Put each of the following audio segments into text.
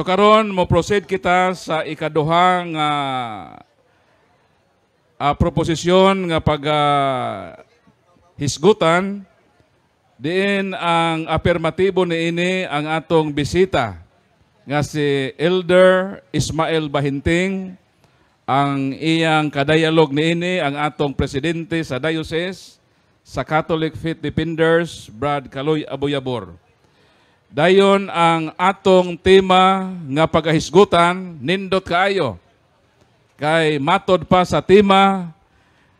So karon mo proceed kita sa ikaduhang proposisyon nga pag hisgutan diin ang afirmatibo niini ang atong bisita nga si Elder Ismael Bahinting, ang iyang kadayalog niini ang atong presidente sa diocese sa Catholic Faith Defenders, Brad Kaloy Abuyabor. Dayon ang atong tema nga pagahisgutan, nindot kaayo. Kay matod pa sa tema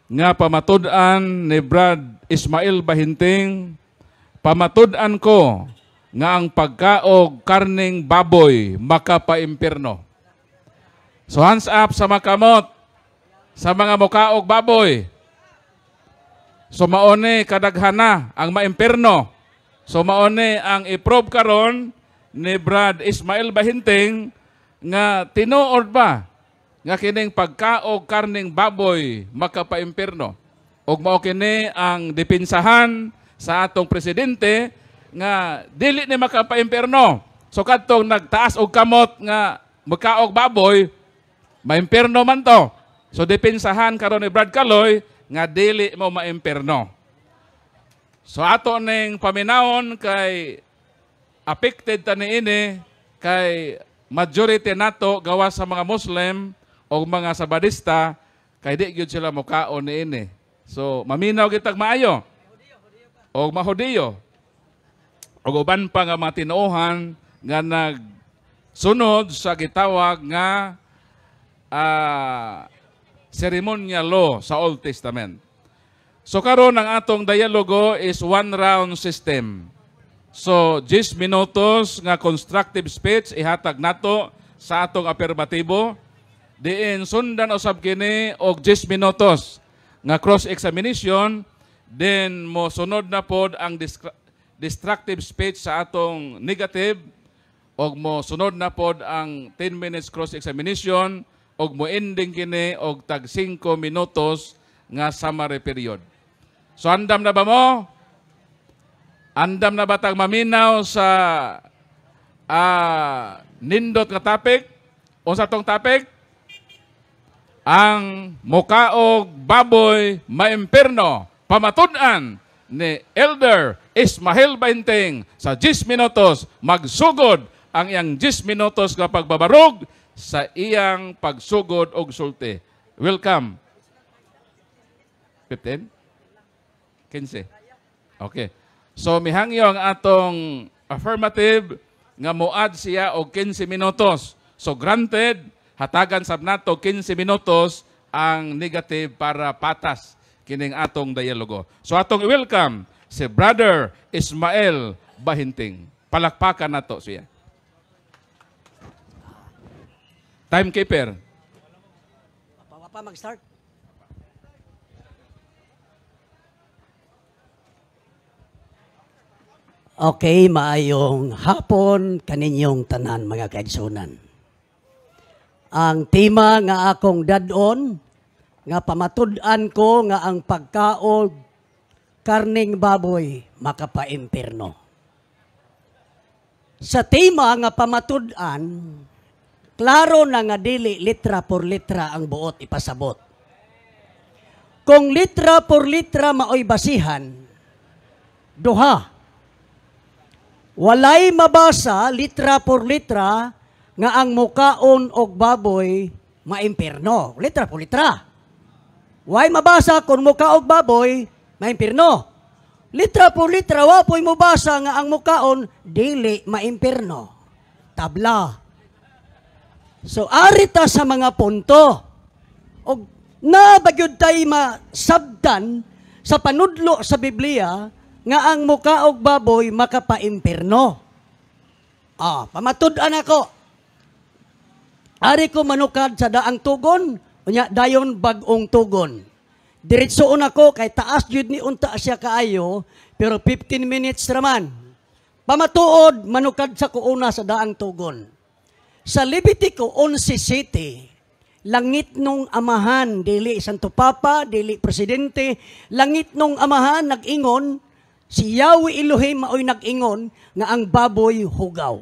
nga pamatud-an ni Brad Ismael Bahinting, pamatud-an ko nga ang pagkaog karning baboy makapaimpirno. So hands up sa makamot, sa mga mukaog baboy. So maone kadaghana ang maimpirno. So maone ang i-prove karon ni Brad Ismael Bahinting nga tinuod ba nga kining pagkaog karning baboy makapaimpirno. Og mao kini ang dipinsahan sa atong presidente nga dili ni makapaimpirno. So kadtong nagtaas og kamot nga magkaog baboy, maimpirno man to. So dipinsahan karon ni Brad Kaloy nga dili mo maimpirno. So ato ning paminawon kay affected ta niini kay majority nato gawa sa mga Muslim o mga Sabadista kay di gyud sila mukaon niini. So maminaw kitag maayo. O mahudiyo. O uban pa nga mga tinuohan nga nagsunod sa gitawag nga ceremonial law sa Old Testament. So karon ang atong dialogo is one round system. So 10 minutos nga constructive speech ihatag nato sa atong afirmatibo. Diin sundan usab kini og 10 minutos nga cross examination, then mo sunod na pod ang destructive speech sa atong negative, og mo sunod na pod ang 10 minutes cross examination, og mo ending kini og tag 5 minutos nga summary period. So andam na ba mo? Andam na ba tag maminaw sa nindot nga topic? O sa tong topic? Ang mukaog baboy maimpirno, pamatud-an ni Elder Ismael Bahinting sa 10 minutos magsugod ang iyang 10 minutos nga pagbabarog sa iyang pagsugod og sulti. Welcome. 15? 15. Okay. So mihangyo ang atong affirmative nga moad siya og 15 minutos. So granted, hatagan sab nato 15 minutos ang negative para patas kining atong dialogo. So atong i-welcome si Brother Ismael Bahinting. Palakpakan nato siya. Timekeeper. Papa mag-start. Okay, maayong hapon kaninyong tanan mga kaigsunan. Ang tema nga akong dadon nga pamatud-an ko nga ang pagkaog karning baboy makapaimpirno. Sa tema nga pamatud-an, klaro na nga dili litra por litra ang buot ipasabot. Kung litra por litra maoy basihan, duha. Walay mabasa litra por litra nga ang mukaon og baboy maimpirno. Litra por litra. Way mabasa kung muka og baboy maimpirno. Litra por litra wa po'y mabasa nga ang mukaon dili maimpirno. Tabla. So arita sa mga punto. Og nabagyod tayo masabdan sa panudlo sa Biblia nga ang muka og baboy makapaimpirno. Pamatud-an ako. Ari ko manukad sa daang tugon, unya dayon bag-ong tugon. Diretsoon ako kay taas jud ni unta siya kaayo, pero 15 minutes raman. Pamatuod manukad sa kuuna sa daang tugon. Sa Levitico 11:7, langit nung amahan dili Santo Papa, dili presidente, langit nung amahan nag-ingon, si Yahweh Elohim maoy nag-ingon nga ang baboy hugaw.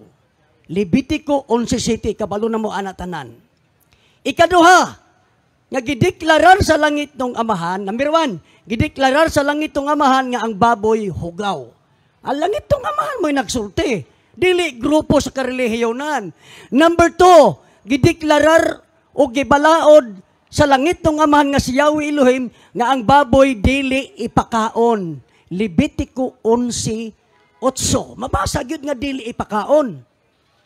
Levitico 11:7 kabalo na mo ana tanan. Ikaduha, nga gideklarar sa langit ng amahan, number 1, gideklarar sa langit ng amahan nga ang baboy hugaw. Ang langit ng amahan mo'y nagsulti. Dili grupo sa karelihiyonan. Number 2, gideklarar o gibalaod sa langit ng amahan nga si Yahweh Elohim nga ang baboy dili ipakaon. Levitico 11:8. Mabasa gyud nga dili ipakaon.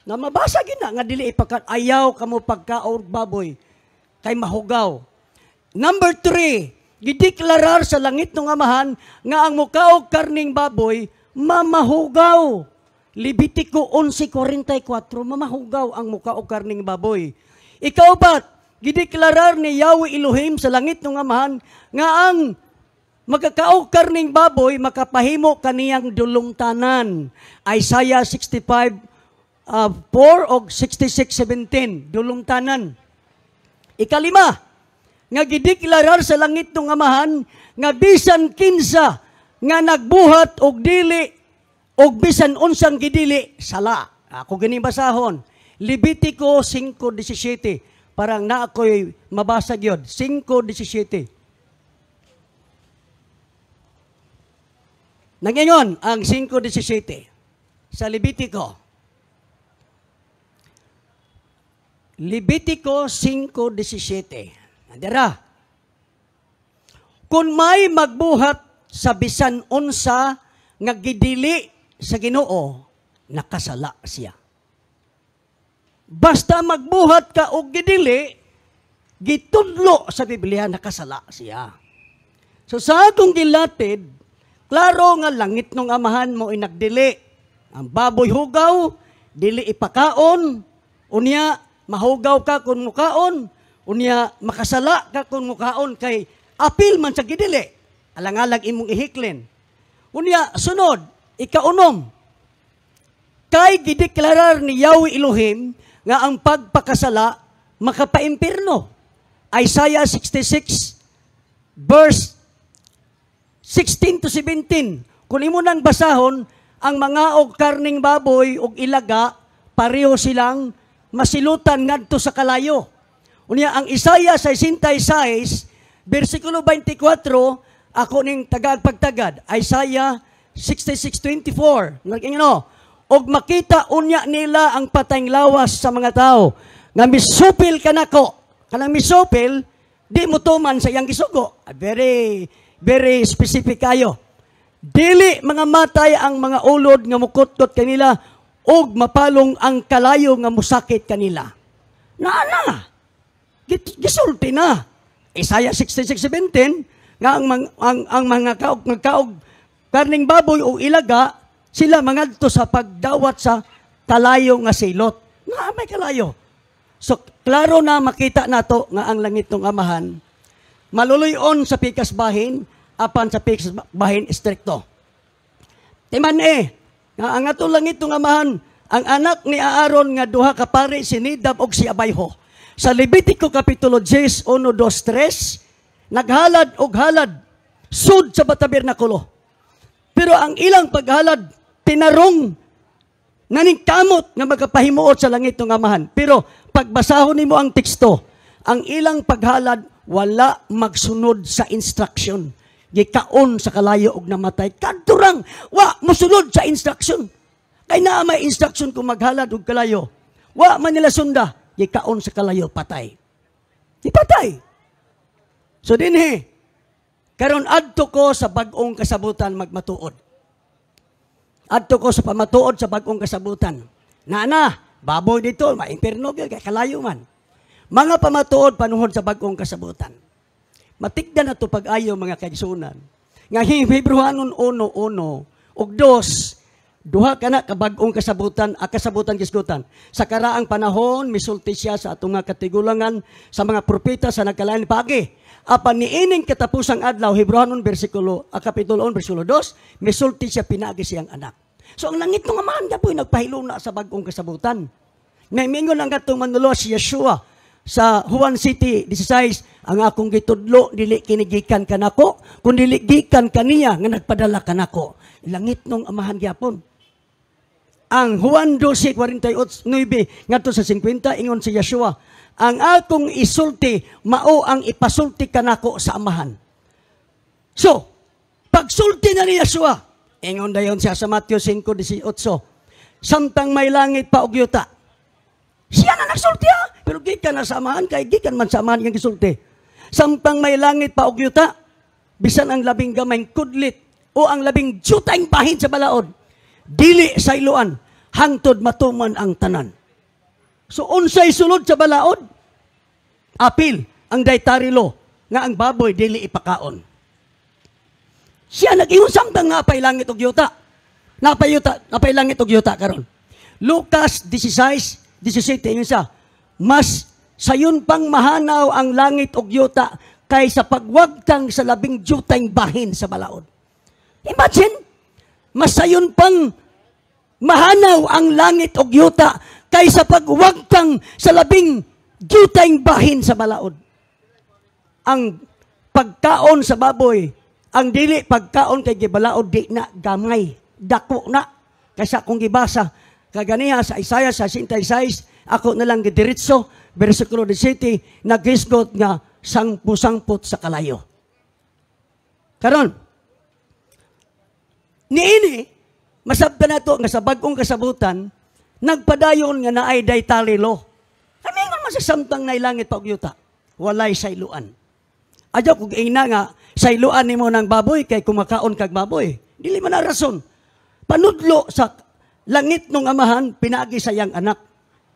Na mabasa gyud na nga dili ipakaon. Ayaw kamo pagkaon baboy kay mahugaw. Number 3, gideklarar sa langit ng amahan nga ang mukaog karning baboy mamahugaw. Levitico 11:44, mamahugaw ang mukaog karning baboy. Ikaupat, gideklarar ni Yahweh Elohim sa langit ng amahan nga ang magkakaog karning baboy makapahimo kaniyang dulongtanan. Isaiah 65:4 o 66:17, dulongtanan. Ikalima, nga gideklarar sa langit ng amahan nga bisan kinsa nga nagbuhat og dili og bisan unsang gidili sala. Ako gani basahon. Levitico 5:17. Parang na ako'y mabasa gyud. 5:17. Nangingon ang 5:17 sa Levitico. Levitico 5:17. Andera. Kung may magbuhat sa bisan unsa nga gidili sa Ginoo, nakasala siya. Basta magbuhat ka og gidili, gitudlo sa Biblia, nakasala siya. So sa atong gilatid, klaro nga langit ng amahan mo inagdili. Ang baboy hugaw, dili ipakaon, unya mahugaw ka kung mukaon, unya makasala ka kung mukaon kay apil man sa gidili. Alang-alang imong ihiklin. Unya, sunod, ikaunom, kay gideklarar ni Yahweh Elohim nga ang pagpakasala makapaimpirno. Isaiah 66 verse 16-17. Kung imo nang basahon, ang mga og karning baboy og ilaga, pareho silang masilutan ngadto sa kalayo. Unya ang Isaiah 66 versikulo 24, ako ning tagad-pagtagad, Isaiah 66:24. Nagingno, og makita unya nila ang patayng lawas sa mga tao nga misupil kanako. Kanang misupil, di mo tuman sa iyang gisugo. Very specific kayo. Dili mga matay ang mga ulod nga mukutkot kanila og mapalong ang kalayo nga musakit kanila. Naana. Gisulti na. Isaiah 66:17 nga ang mga kaog karning baboy o ilaga sila mangadto sa pagdawat sa kalayo nga silot. Nga may kalayo. So klaro na makita nato nga ang langit ng amahan maluluyon sa pikas bahin apan sa pikas bahin strikto. Timan nga ang atong langit ng amahan ang anak ni Aaron nga duha ka pari si Nadab og si Abiho. Sa Levitico kapitulo 10, 1, 2, 3, naghalad og halad sud sa tabernakulo. Pero ang ilang paghalad pinarong naningkamot nga magapahimuot sa langit ng amahan. Pero pagbasahon nimo ang teksto, ang ilang paghalad wala magsunod sa instruction. Gikaon sa kalayo og namatay. Kadurang wa mosunod sa instruction. Kay naa may instruction kung maghalad og kalayo. Wa man nila sunda. Gikaon sa kalayo, patay. Ipatay. So dinhi, karon adto ko sa bag-ong kasabutan magmatuod. Adto ko sa pamatuod sa bag-ong kasabutan. Nana, baboy dito, maimpirno kay kalayo man. Mga pamatuod panuhod sa bag-ong kasabutan. Matigdan na to pag-ayo mga kaigsunan. Nga Hebrewanon 1:1 ug 2, duha ka na kabag-ong kasabutan, kasabutan kisgutan. Sa karaang panahon, misulti siya sa atong nga katigulangan sa mga propeta sa nagkalain pagi. Apan niining katapusang adlaw, Hebrewanon kapitulo 1, versikulo 2, misulti siya pinagi siyang anak. So ang langit ng amahan na po'y nagpahiluna sa bagong kasabutan. May mingon ang katong manulo si Yeshua sa Juan City 16, ang akong gitudlo, dili kinigikan kanako, kung dili gikan kaniya nga nagpadala kanako. Langit ng amahan gyapon. ang Juan 12:48 ngadto sa 50 ingon si Yeshua, ang akong isulti mao ang ipasulti kanako sa Amahan. So, pagsulti na ni Yeshua, ingon dayon siya sa Matthew 5:18, samtang may langit pa og yuta. Siya na nagsulti pero gikan na sa Amahan kay gikan man sa Amahan yang gisulti. Samtang may langit pa og yuta, bisan ang labing gamay kudlit o ang labing jutang bahin sa balaod, dili sa iluan, hangtod matuman ang tanan. So, unsay sulod sa balaod? Apil, ang dietary law, nga ang baboy dili ipakaon. Siya nag-ingon samtang napay langit og yuta. Napay langit og yuta karon. Lucas 16:17 ingon siya, mas sayon pang mahanaw ang langit og yuta kaysa pagwagtang sa labing jutang bahin sa balaod. Imagine, mas sayon pang mahanaw ang langit og yuta kaysa pagwagtang sa labing jutang bahin sa balaod. Ang pagkaon sa baboy, ang dili pagkaon kay gibalaod di na gamay, dako na. Kaysa kung gibasa kaganiha sa Isaiah 66, ako na lang gidiretso, versikulo 17, naghisgot nga sangput sa kalayo. Karon, niini, masabta na ito nga sa bagong kasabutan, nagpadayon nga naay dietary law. Kami nga masasamtang na ilangit pa og yuta, walay sayluan. Adyo kung ina nga, sayluan ni mo ng baboy kay kumakaon kag baboy. Dili man na rason. Panudlo sa langit ng Amahan, pinagi sayang anak.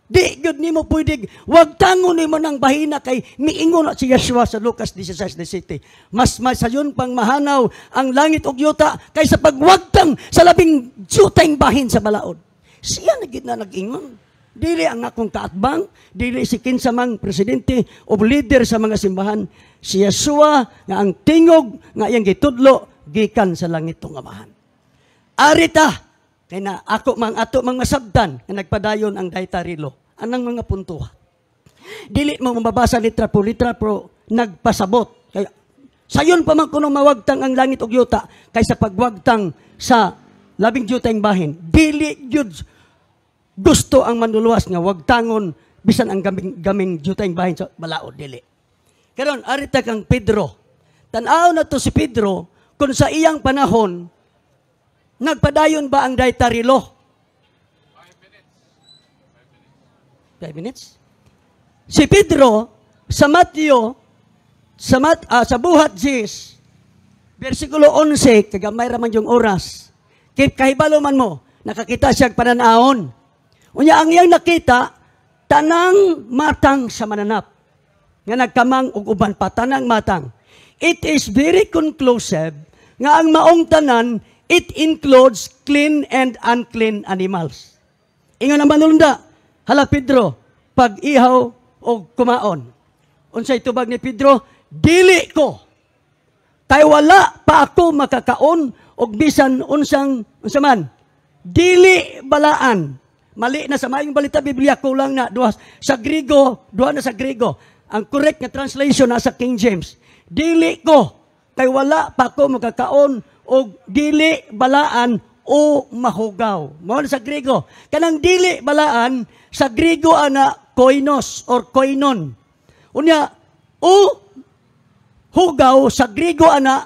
Di gyud nimo pwede wag tangon nimo nang bahina kay miingon si Yeshua sa Lucas 16:17. Mas masayon pang mahanaw ang langit ug yuta kaysa pagwagtang sa labing jutang bahin sa balaod. Siya na gid na nag-ingon. Dili ang akong kaatbang, dili si kinsa mang presidente o leader sa mga simbahan. Si Yeshua nga ang tingog nga iyang gitudlo gikan sa langit ug Amahan. Arita kaya na ato mang masabdan na nagpadayon ang dietary law. Anang mga puntuha. Dili mo mababasa litra po nagpasabot. Kaya, sayon pa man kunong mawagtang ang langit og yuta kaysa pagwagtang sa labing jutang bahin. Dili yun gusto ang manluluwas nga wagtangon bisan ang gaming jutang bahin sa balaod. Dili. Karon arita kang Pedro. Tan-aw na to si Pedro kung sa iyang panahon nagpadayon ba ang dietary law? 5 minutes. Si Pedro, sa Matthew, sa buhat 10, versikulo 11, kagamay raman yung oras, kahibalo man mo, nakakita siya pananaon. Unya, ang iyang nakita, tanang matang sa mananap. Nga nagkamang ug uban pa, tanang matang. It is very conclusive nga ang maong tanan, it includes clean and unclean animals. Ingon ang manulunda, hala Pedro, pag-ihaw o kumaon. Unsay tubag ni Pedro, dili ko. Kay wala pa ako makakaon og bisan unsa man. Dili balaan. Mali na sa mayong balita Biblia, kulang na duha na sa Griego. Ang correct nga translation na sa King James. Dili ko. Kay wala pa ako makakaon og dili balaan o mahugaw. Mao sa Griego. Kanang dili balaan sa Griego ana koinos or koinon. Unya o hugaw sa Griego ana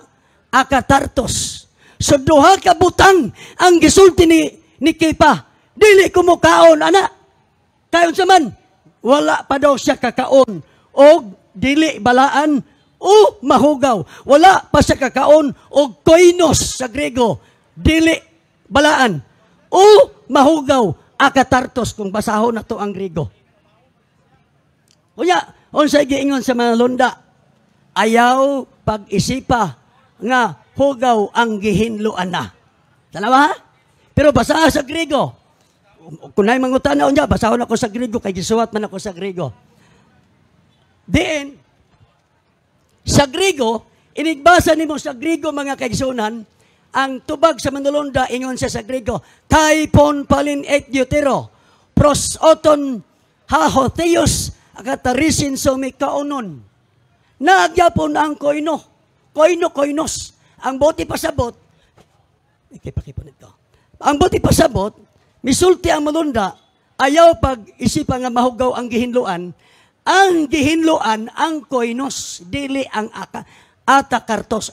akatartos. So duha ka butang ang gisulti ni Kepa. Dili ko mukaon ana. Kayon sa man wala pa daw siya kakaon og dili balaan o mahugaw. Wala pa siya kakaon o koinos sa Griego. Dili balaan o mahugaw. Akatartos kung basahon na to ang Griego. Kuya, unsay giingon sa mga lunda, ayaw pag-isipa nga hugaw ang gihinluan na. Dalawa ha? Pero basaha sa Griego. Kung na'y mangutana niya, basahon ako sa Griego, kay gisuwat man ako sa Griego. Then, sa Griego, inigbasa nimo sa Griego mga kaigsunan, ang tubag sa manulunda, ingon siya sa Griego, kai pon palin et deutero, pros oton hahotheos, akatarisin so may kaunon. Nagyapon ang koino, koinos. Ang buti pasabot, ikipakipon ito. Ang buti pasabot, misulti ang malunda, ayaw pag-isipan nga mahugaw ang gihinluan, ang koinos, dili ang akatartos.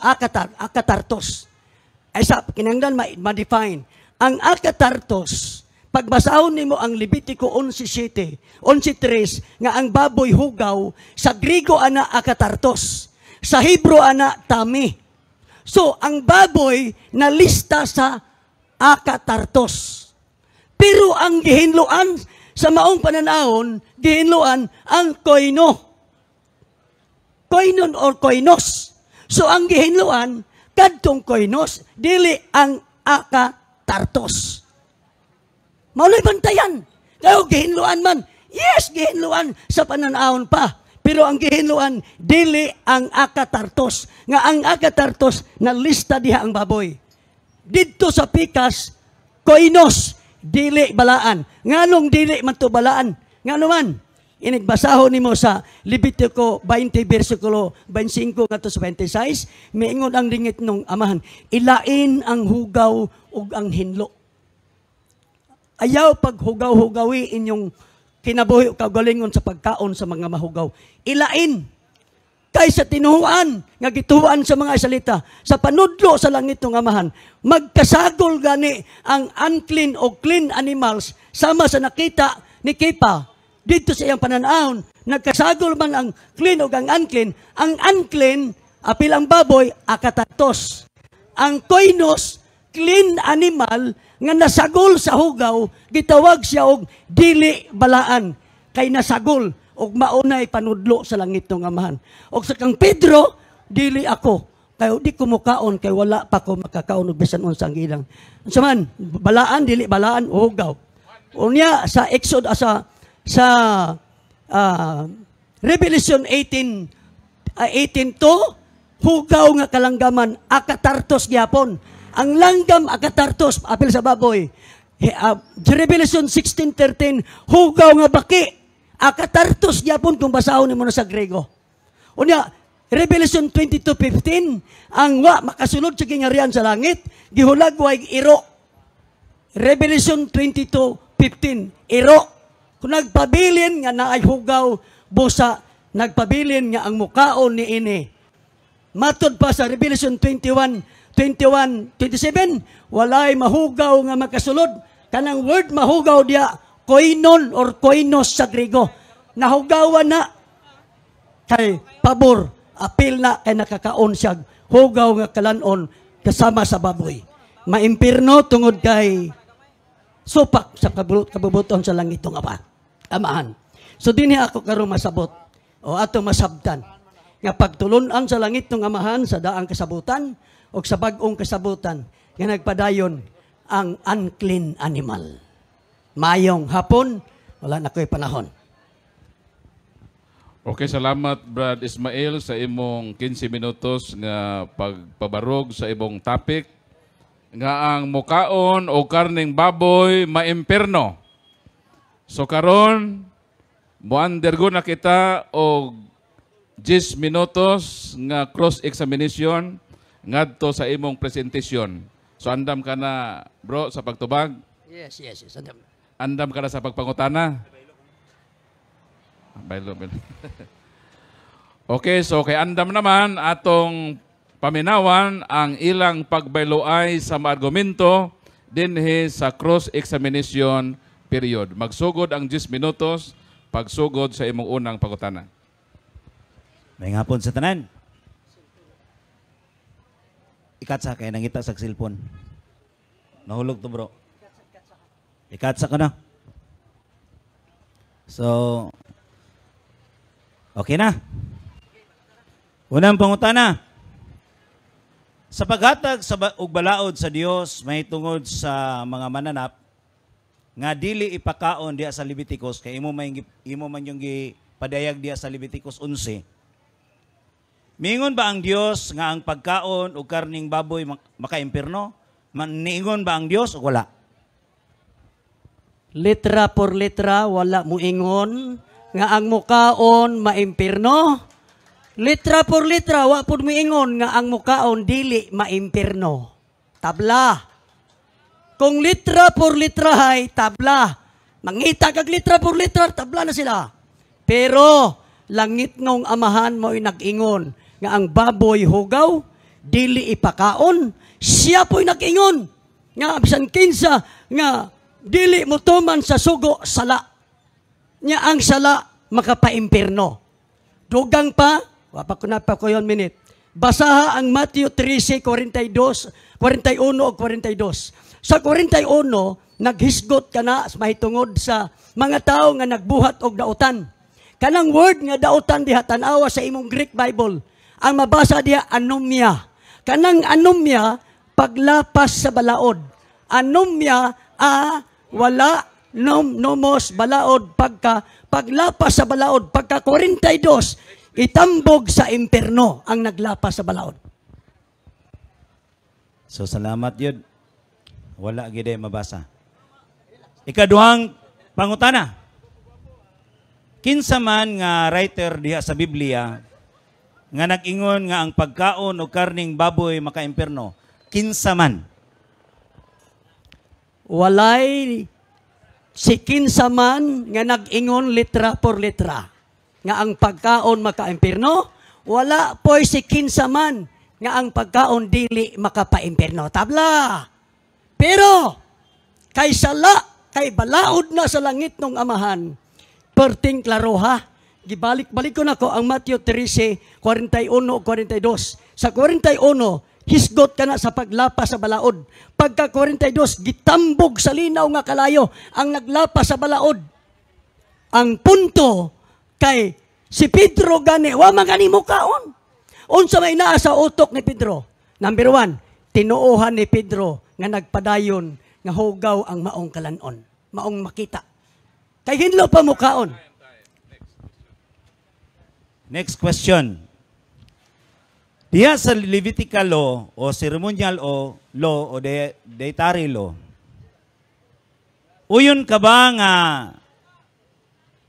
Ay sa kinanglan ma-define. Ang akatartos, pagbasahon nimo ang Levitico 11:7, 11:3, nga ang baboy hugaw, sa Grigo ana akatartos, sa Hebro ana tami. So, ang baboy na lista sa akatartos. Pero ang gihinluan sa maong pananahon, gihinluan ang koino. Koinon or koinos. So ang gihinluan, kadtong koinos, dili ang akatartos. Mauloy bantayan. Kaya gihinluan man. Yes, gihinluan sa pananahon pa. Pero ang gihinluan, dili ang akatartos. Nga ang akatartos, na lista diha ang baboy. Dito sa pikas, koinos, dili balaan. Nganong dili man to balaan? Ngano man? Inigbasahon nimo sa Levitico 20 versikulo 25 ngadto sa 26, miingon ang lingit nung amahan, ilain ang hugaw ug ang hinlo. Ayaw paghugaw-hugawi inyong kinabuhi o kagalingon sa pagkaon sa mga mahugaw. Ilain kaysa tinuhuan nga gituhuan sa mga salita sa panudlo sa langit ng amahan, magkasagol gani ang unclean o clean animals sama sa nakita ni Kepa dito sa iyang pananahon. Nagkasagol man ang clean o ang unclean. Ang unclean, apil ang baboy, akatartos. Ang koinos, clean animal nga nasagol sa hugaw, gitawag siya og dili balaan kay nasagol og maunay panudlo sa langit ng amahan. Og sa kang Pedro, dili ako. Kaya di ko mukaon, kay wala pa ko makakaon og bisan unsang ilang. Unsa man, balaan, dili balaan, hugaw. Unya sa Exodus, sa Revelation 18:2, hugaw nga kalanggaman, akatartos gyapon. Ang langgam akatartos, apil sa baboy. Revelation 16:13, hugaw nga baki, akatartos gyapon kung basahon nimo na sa Grego. Unya, Revelation 22:15, ang wa makasulod sa gingharian sa langit, gihulagway iro. Revelation 22:15, iro. Kung nagpabilin nga naay hugaw, busa, nagpabilin nga ang mukaon ni ini. Matod pa sa Revelation 21:27, walay mahugaw nga makasulod. Kanang word mahugaw dia, koinon or koinos sa Grigo. Nahugawan na kay pabor, apil na kay nakakaon siya, hugaw nga kalanon kasama sa baboy. Maimpirno tungod kay supak sa kabubuton sa langit ng amahan. So dinhi ako karon masabot o ato masabtan nga pagtulunan sa langit ng amahan sa daang kasabutan o sa bag-ong kasabutan nga nagpadayon ang unclean animal. Mayong hapon, wala na ko'y panahon. Okay, salamat Brad Ismael sa imong 15 minutos nga pagpabarog sa imong topic nga ang mukaon o karning baboy maimperno. So karon mo-undergo na kita og 10 minutos nga cross-examination ngadto sa imong presentasyon. So andam ka na bro sa pagtubag? Yes. Andam. Andam ka na sa pagpangutana? Baylo. Okay, so kay andam naman atong paminawan ang ilang pagbayloay sa argumento dinhi sa cross-examination period. Magsugod ang 10 minutos pagsugod sa imong unang pangutana. May hapon sa tanan. Ikatsa kay nangita sa cellphone. Nahulog to bro. Ikatsa ka na. So, okay na. Unang pangutana. Sa paghatag og balaod sa Dios may tungod sa mga mananap nga dili ipakaon diha sa Leviticus kay imo man yung gipadayag diha sa Leviticus 11. Miingon ba ang Dios nga ang pagkaon og karning baboy maka-impierno? Niingon ba ang Dios o wala? Litra por litra, wala muingon nga ang mukaon maimpirno. Litra por litra, wa pud muingon nga ang mukaon dili maimpirno. Tabla. Kung litra por litra hay, tabla. Mangita kag litra por litra, tabla na sila. Pero, langit ngong amahan mo nag-ingon, nga ang baboy hugaw, dili ipakaon, siya po'y nag-ingon, nga bisan kinsa, nga dili mo tuman sa sugo, sala. Nya ang sala, makapaimpirno. Dugang pa, wapa ko na pa ko yon minute, basaha ang Matthew 13:41 o 42. Sa 41, naghisgot ka na mahitungod sa mga tao nga nagbuhat og dautan. Kanang word nga dautan diha tan-awa sa imong Greek Bible. Ang mabasa diha anomia. Kanang anomia paglapas sa balaod. Anomia wala nomos balaod paglapas sa balaod pagka 42 itambog sa imperno ang naglapas sa balaod. So salamat yun. Wala gid mabasa. Ikaduhang pangutana. Kinsa man nga writer diha sa Biblia nga nag-ingon nga ang pagkaon o karning baboy maka-imperno? Kinsa man? Walay si kinsa man nga nag-ingon litra por litra nga ang pagkaon maka-imperno, wala po'y si kinsa man nga ang pagkaon dili makapa-imperno. Tabla! Pero, kay sala, kay balaod na sa langit ng amahan, perting klaro ha. Gibalik-balik ko na ko ang Matthew 13:41 o 42. Sa 41, hisgot ka na sa paglapas sa balaod. Pagka 42, gitambog sa linaw nga kalayo ang naglapas sa balaod. Ang punto kay si Pedro gani, wa magani mo kaon. Unsa may naa sa utok ni Pedro? Number 1, tinuohan ni Pedro nga nagpadayon nga hugaw ang maong kalanon, maong makita. Kay hinlo pa mo kaon. Next question. Diya sa Levitical law o ceremonial law o dietary law, uyon ka ba nga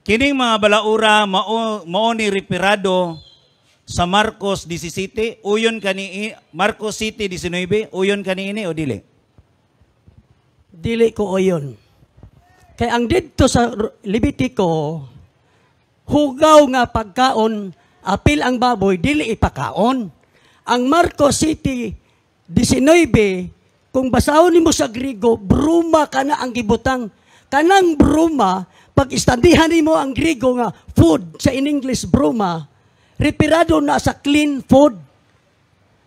kining mga balaura mao ni referado sa Marcos 17, uyon kani Marcos 7:19, uyon kani o dili? Dili ko uyon. Kay ang didto sa Levitico, hugaw nga pagkaon, apil ang baboy, dili ipakaon. Ang Marcos 7:19, kung basahon nimo sa Griego, bruma kana ang gibutang. Kanang bruma, pag istandihan nimo ang Griego nga food, sa in English bruma, referado na sa clean food.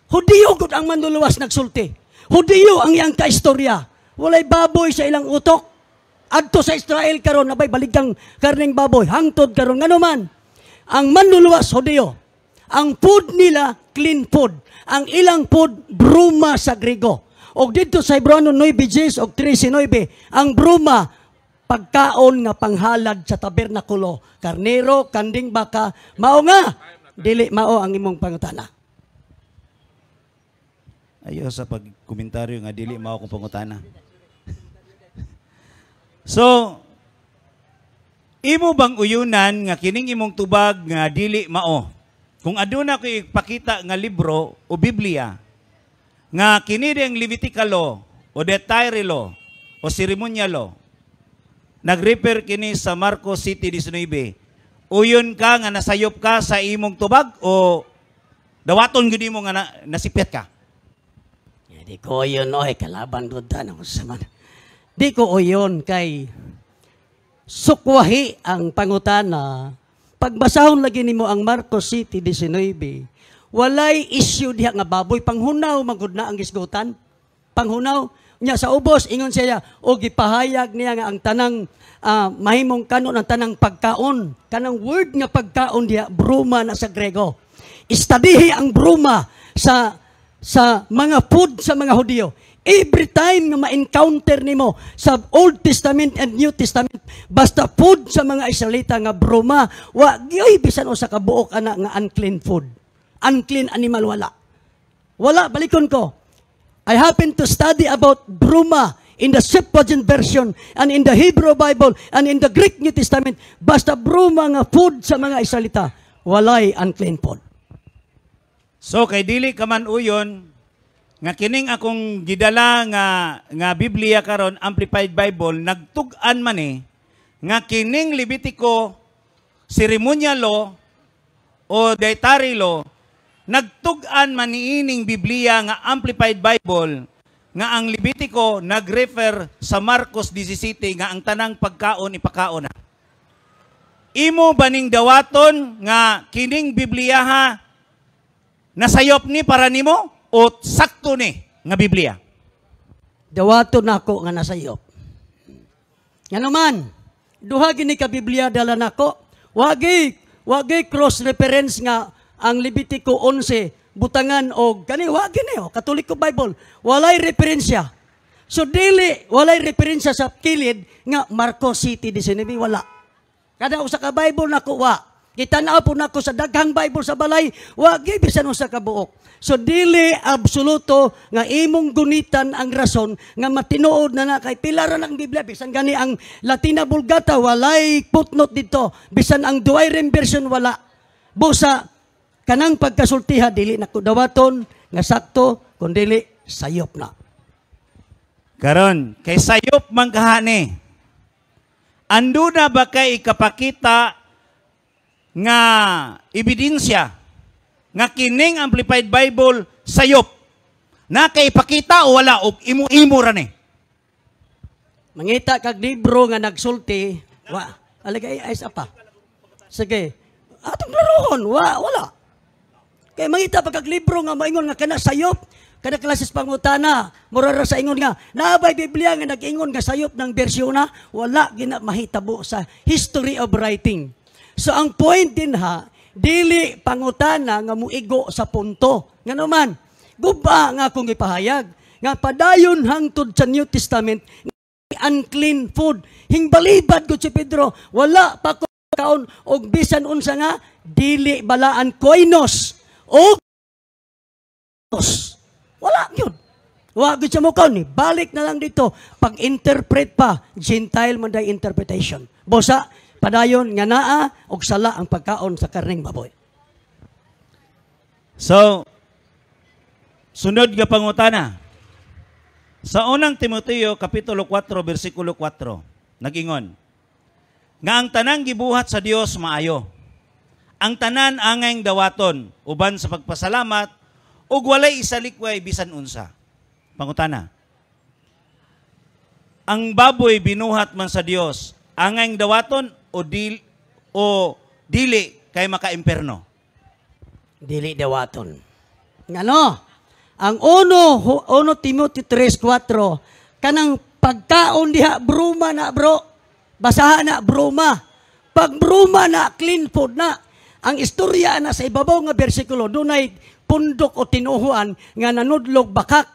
Hudiyo gud ang manluluwas nagsulti. Hudiyo ang iyang kaistorya. Walay baboy sa ilang utok. Adto sa Israel karon nabay baligang karning baboy, hangtod karon ngano man. Ang manluluwas Hudiyo. Ang food nila clean food. Ang ilang food bruma sa Griego. Og dito sa Hebreo 9:10 og 13:9, ang bruma pagkaon nga panghalad sa tabernakulo, karnero, kanding baka, mao nga dili mao ang imong pangutana. Ayo sa pagkomentaryo nga dili mao kong pangutana. So, imo bang uyunan nga kining imong tubag nga dili mao? Kung aduna ko ipakita nga libro o Biblia nga kini ang Levitical law o dietary law o ceremonial law, nag-refer kini sa Marcos 7:19. Uyon ka nga nasayop ka sa imong tubag o dawaton gyud mo nga nasipyat ka? Di ko uyon oy kalaban gud ta nang saman. Di ko uyon kay sukwahi ang pangutana. Pagbasahon lagi nimo ang Marcos 7:19, walay issue diha nga baboy, panghunaw magud na ang gisgutan. Panghunaw nya sa ubos ingon siya o gipahayag niya nga ang tanang mahimong kanon ang tanang pagkaon. Kanang word nga pagkaon diha bruma na sa Grego. Istadihi ang bruma sa mga food sa mga Hudiyo. Every time nga ma-encounter nimo sa Old Testament and New Testament, basta food sa mga Israelita nga bruma, wa gyoy bisan usa ka buok ana nga unclean food. Unclean animal wala. Wala, balikon ko. I happen to study about bruma in the Septuagint version and in the Hebrew Bible and in the Greek New Testament. Basta bruma nga food sa mga Israelita, walay unclean food. So, kay dili ka man uyon, nga kining akong gidala nga Biblia karon, Amplified Bible, nagtug-an man nga kining Levitico ceremonial law o dietary law, nagtug-an man niining Biblia nga Amplified Bible nga ang Levitico nagrefer sa Marcos 17 nga ang tanang pagkaon ipakaon na. Imo baning dawaton nga kining Biblia ha nasayop ni para nimo o sakto ni nga Biblia? Dawaton nako nga nasayop. Nga naman, duha gini ka Biblia dala nako. Wagi cross reference nga ang Levitico 11 butangan og kani wagi ni Katoliko Bible walay referensya. So dili walay referensya sa kilid nga Marcos City 19 wala. Kada usa ka Bible nako wa. Kitanaw po nako sa daghang Bible sa balay wagi bisan usa ka buok. So dili absoluto nga imong gunitan ang rason nga matinuod na kay pila ra ng Biblia bisan gani ang Latina Vulgata walay footnote dito bisan ang Douay-Rheims version wala. Busa kanang pagkasultiha dili nako dawaton nga sakto kun dili sayop na. Karon kay sayop man kahani. Ando na ba kay ikapakita nga ebidensya nga kining Amplified Bible sayop? Na kay ipakita o wala og imo-imo ra ni? Mangita kag libro nga nagsulti, wa alagay ay isa pa. Sige. Atong klarohon, wala. Kay mangita pa kag libro nga maingon nga kana sayop, kada klases pangutana, mura ra sa ingon nga naabay Biblia nga nag-ingon nga sayop ng bersyon na, wala gina mahitabo sa history of writing. So ang point din ha, dili pangutana nga muigo sa punto. Nga naman, guba nga akong ipahayag, nga padayon hangtod sa New Testament, unclean food. Hingbalibad ko si Pedro, wala pa ko kaon og bisan unsa nga dili balaan koinos o wala yun. Wa gyud sa mukaw ni balik na lang dito pag-interpret pa Gentile man day interpretation. Bosa padayon nga naa og sala ang pagkaon sa karneng baboy. So sunod nga pangutana. Sa unang Timoteo kapitulo 4 bersikulo 4 nag-ingon nga ang tanang gibuhat sa Dios maayo. Ang tanan angay dawaton uban sa pagpasalamat ug walay isalikway bisan unsa. Pangutana. Ang baboy binuhat man sa Dios angay dawaton o dili kay maka-imperno? Dili dawaton. Ngano? Ang 1 Timoteo 3:4 kanang pagkaon diha bruma na bro. Basahan na bruma. Pag bruma na clean food na. Ang istorya na sa ibabaw nga bersikulo dunay pundok o tinuhuan nga nanudlog bakak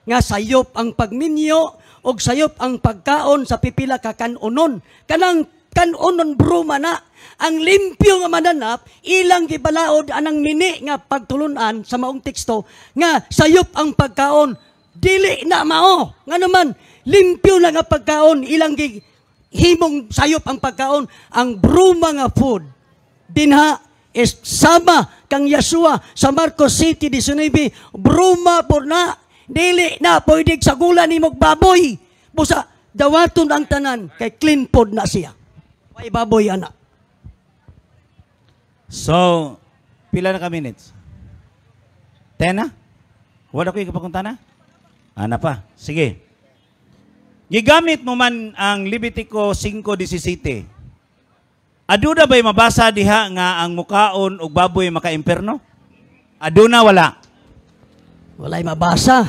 nga sayop ang pagminyo og sayop ang pagkaon sa pipila ka kanunon. Kanang kanunon bruma na. Ang limpyo nga mananap ilang gibalaod anang mini nga pagtulunan sa maong teksto nga sayop ang pagkaon dili na mao. Nga naman limpyo na nga pagkaon ilang himong sayop ang pagkaon ang bruma nga food. Dinha is sama kang Yeshua sa Marcos City 19 bruma por na dili na pwede sagulan nimog baboy. Busa dawaton ang tanan kay clean food na siya. May baboy ana. So, pila na ka minutes? 10 na? Wala ko yung kapakunta na? Ana pa. Sige. Gigamit mo man ang Levitico 5:17. Aduna ba'y mabasa diha nga ang mukaon og baboy maka-imperno? Aduna wala? Walay mabasa.